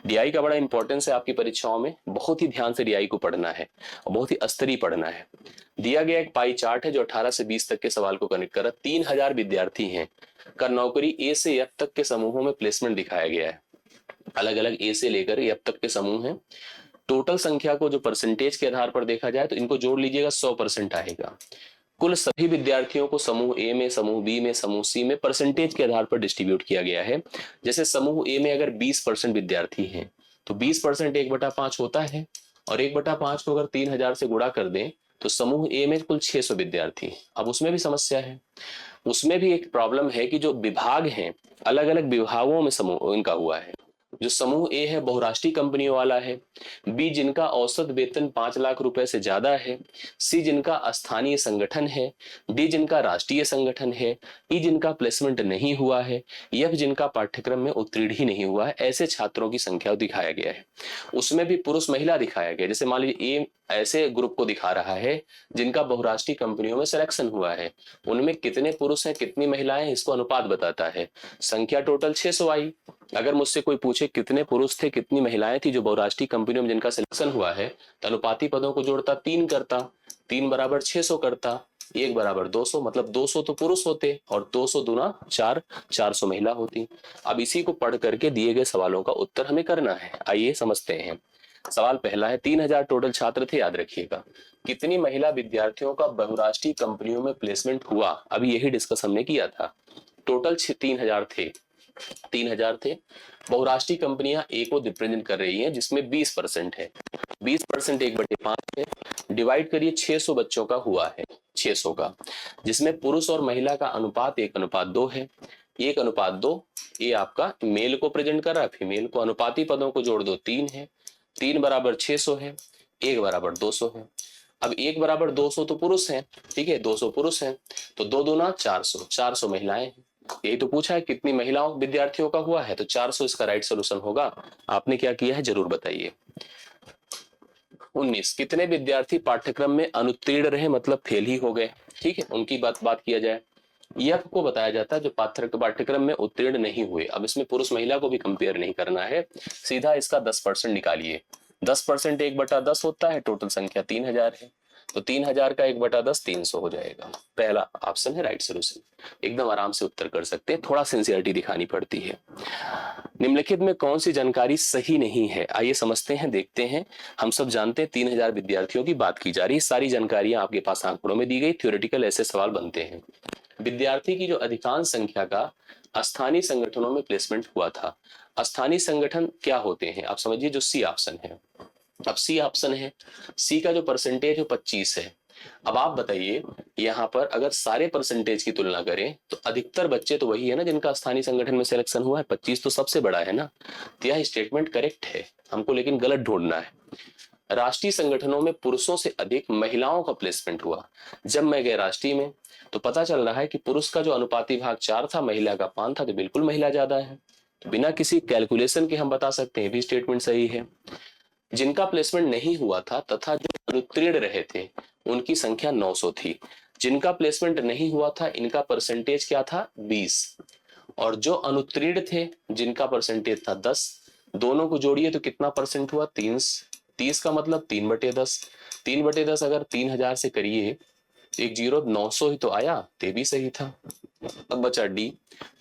डीआई का बड़ा इंपॉर्टेंस है आपकी परीक्षाओं में, बहुत ही ध्यान से डीआई को पढ़ना है और बहुत ही स्तरीय पढ़ना है। दिया गया एक पाई चार्ट है जो 18 से 20 तक के सवाल को कनेक्ट कर रहा है। 3000 विद्यार्थी हैं का नौकरी ए से एफ तक के समूहों में प्लेसमेंट दिखाया गया है। अलग अलग ए से लेकर एफ तक के समूह हैं। टोटल संख्या को जो परसेंटेज के आधार पर देखा जाए तो इनको जोड़ लीजिएगा, 100% आएगा। कुल सभी विद्यार्थियों को समूह ए में, समूह बी में, समूह सी में परसेंटेज के आधार पर डिस्ट्रीब्यूट किया गया है। जैसे समूह ए में अगर 20% विद्यार्थी हैं तो 20% 1/5 होता है, और 1/5 को अगर 3000 से गुणा कर दें तो समूह ए में कुल 600 विद्यार्थी। अब उसमें भी समस्या है, उसमें भी एक प्रॉब्लम है कि जो विभाग हैं अलग अलग विभागों में समूह इनका हुआ है। जो समूह ए है बहुराष्ट्रीय कंपनियों वाला है, बी जिनका औसत वेतन 5 लाख रुपए से ज्यादा है, सी जिनका स्थानीय संगठन है, डी जिनका राष्ट्रीय संगठन है, ई जिनका प्लेसमेंट नहीं हुआ है, एफ जिनका पाठ्यक्रम में उत्तीर्ण ही नहीं हुआ है। ऐसे छात्रों की संख्या दिखाया गया है। उसमें भी पुरुष महिला दिखाया गया। जैसे मान लीजिए ए ऐसे ग्रुप को दिखा रहा है जिनका बहुराष्ट्रीय कंपनियों में सिलेक्शन हुआ है, उनमें कितने पुरुष हैं कितनी महिलाएं हैं इसको अनुपात बताता है। संख्या टोटल 600 आई। अगर मुझसे कोई पूछे कितने पुरुष थे कितनी महिलाएं थी जो बहुराष्ट्रीय कंपनियों में जिनका सिलेक्शन हुआ है, तो अनुपाती पदों को जोड़ता 3 करता, 3 = 600 करता, 1 = 200, मतलब 200 तो पुरुष होते और 200 दूना 4, 400 महिला होती। अब इसी को पढ़ करके दिए गए सवालों का उत्तर हमें करना है। आइए समझते हैं। सवाल पहला है, 3000 टोटल छात्र थे, याद रखिएगा। कितनी महिला विद्यार्थियों का बहुराष्ट्रीय कंपनियों में प्लेसमेंट हुआ, अभी यही डिस्कस हमने किया था। टोटल 3000 थे, 3000 थे। बहुराष्ट्रीय कंपनियां ए को रिप्रेजेंट कर रही हैं जिसमें 20% है, 20% 1/5 है, डिवाइड करिए 600 बच्चों का हुआ है, 600 का, जिसमें पुरुष और महिला का अनुपात 1:2 है, 1:2। ये आपका मेल को प्रेजेंट कर रहा है, फीमेल को अनुपाती पदों को जोड़ दो 3 है, 3 बराबर 600 है, 1 बराबर 200 है। अब 1 बराबर 200 तो पुरुष है, ठीक है, 200 पुरुष है, तो 2 दूना 400, 400 महिलाएं हैं। यही तो पूछा है कितनी महिलाओं विद्यार्थियों का हुआ है, तो 400 इसका राइट सोल्यूशन होगा। आपने क्या किया है जरूर बताइए। 19 कितने विद्यार्थी पाठ्यक्रम में अनुत्तीर्ण रहे, मतलब फेल ही हो गए, ठीक है, उनकी बात किया जाए। यह को बताया जाता है जो पाठ्यक्रम में उत्तीर्ण नहीं हुए। अब इसमें पुरुष महिला को भी कंपेयर नहीं करना है, सीधा इसका 10% निकालिए। 10% 1/10 होता है, टोटल संख्या 3000 है, तो 3000 का 1/10 300 हो जाएगा। पहला ऑप्शन है राइट सोल्यूशन। एकदम आराम से उत्तर कर सकते हैं, थोड़ा सिंसियरिटी दिखानी पड़ती है। निम्नलिखित में कौन सी जानकारी सही नहीं है, आइए समझते हैं, देखते हैं। हम सब जानते हैं 3000 विद्यार्थियों की बात की जा रही है, सारी जानकारियां आपके पास आंकड़ों में दी गई, थ्योरेटिकल ऐसे सवाल बनते हैं। विद्यार्थी की जो अधिकांश संख्या का स्थानीय संगठनों में प्लेसमेंट हुआ था। स्थानीय संगठन क्या होते हैं आप समझिए, जो सी ऑप्शन है। अब सी ऑप्शन है, सी का जो परसेंटेज है 25 है। अब आप बताइए यहाँ पर अगर सारे परसेंटेज की तुलना करें तो अधिकतर बच्चे तो वही है ना जिनका स्थानीय संगठन में सिलेक्शन हुआ है, 25 तो सबसे बड़ा है ना, तो यह स्टेटमेंट करेक्ट है हमको, लेकिन गलत ढूंढना है। राष्ट्रीय संगठनों में पुरुषों से अधिक महिलाओं का प्लेसमेंट हुआ। जब मैं गया राष्ट्रीय में तो पता चल रहा है कि पुरुष का जो अनुपाती भाग 4 था, महिला का 5 था, तो बिल्कुल महिला ज्यादा है, तो बिना किसी कैलकुलेशन के हम बता सकते हैं भी स्टेटमेंट सही है। जिनका प्लेसमेंट नहीं हुआ था तथा जो अनुत्तीर्ण रहे थे उनकी संख्या 900 थी। जिनका प्लेसमेंट नहीं हुआ था इनका परसेंटेज क्या था 20, और जो अनुत्तीर्ण थे जिनका परसेंटेज था 10, दोनों को जोड़िए तो कितना परसेंट हुआ 30, 30 का मतलब 3/10, 3/10 अगर 3000 से करिए 900 ही तो आया, ते भी सही था। अब बचा डी,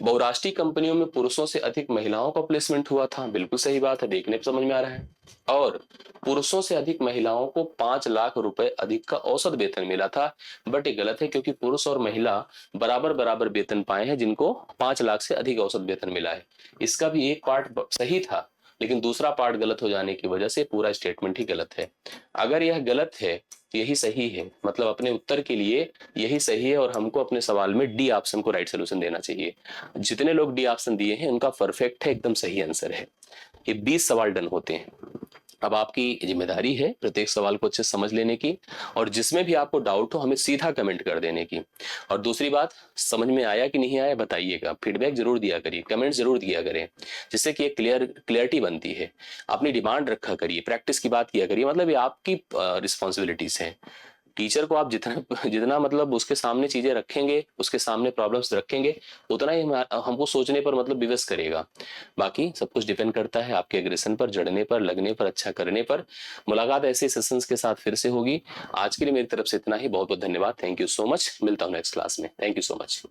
बहुराष्ट्रीय कंपनियों में पुरुषों से अधिक महिलाओं का प्लेसमेंट हुआ था, बिल्कुल सही बात है, देखने पर समझ में आ रहा है। और पुरुषों से अधिक महिलाओं को 5 लाख रुपए अधिक का औसत वेतन मिला था, बट ये गलत है क्योंकि पुरुष और महिला बराबर बराबर वेतन पाए हैं जिनको 5 लाख से अधिक औसत वेतन मिला है। इसका भी एक पार्ट सही था लेकिन दूसरा पार्ट गलत हो जाने की वजह से पूरा स्टेटमेंट ही गलत है। अगर यह गलत है तो यही सही है, मतलब अपने उत्तर के लिए यही सही है और हमको अपने सवाल में डी ऑप्शन को राइट सोल्यूशन देना चाहिए। जितने लोग डी ऑप्शन दिए हैं उनका परफेक्ट है, एकदम सही आंसर है। ये 20 सवाल डन होते हैं। अब आपकी जिम्मेदारी है प्रत्येक सवाल को अच्छे से समझ लेने की, और जिसमें भी आपको डाउट हो हमें सीधा कमेंट कर देने की। और दूसरी बात, समझ में आया कि नहीं आया बताइएगा, फीडबैक जरूर दिया करिए, कमेंट जरूर दिया करें, जिससे कि एक क्लियरिटी बनती है। अपनी डिमांड रखा करिए, प्रैक्टिस की बात किया करिए, मतलब ये आपकी रिस्पॉन्सिबिलिटीज है। टीचर को आप जितना जितना मतलब उसके सामने चीजें रखेंगे, उसके सामने प्रॉब्लम्स रखेंगे, उतना ही हमको सोचने पर मतलब विवश करेगा। बाकी सब कुछ डिपेंड करता है आपके एग्रेशन पर, जड़ने पर, लगने पर, अच्छा करने पर। मुलाकात ऐसे सेशंस के साथ फिर से होगी। आज के लिए मेरी तरफ से इतना ही, बहुत बहुत धन्यवाद, थैंक यू सो मच। मिलता हूँ नेक्स्ट क्लास में, थैंक यू सो मच।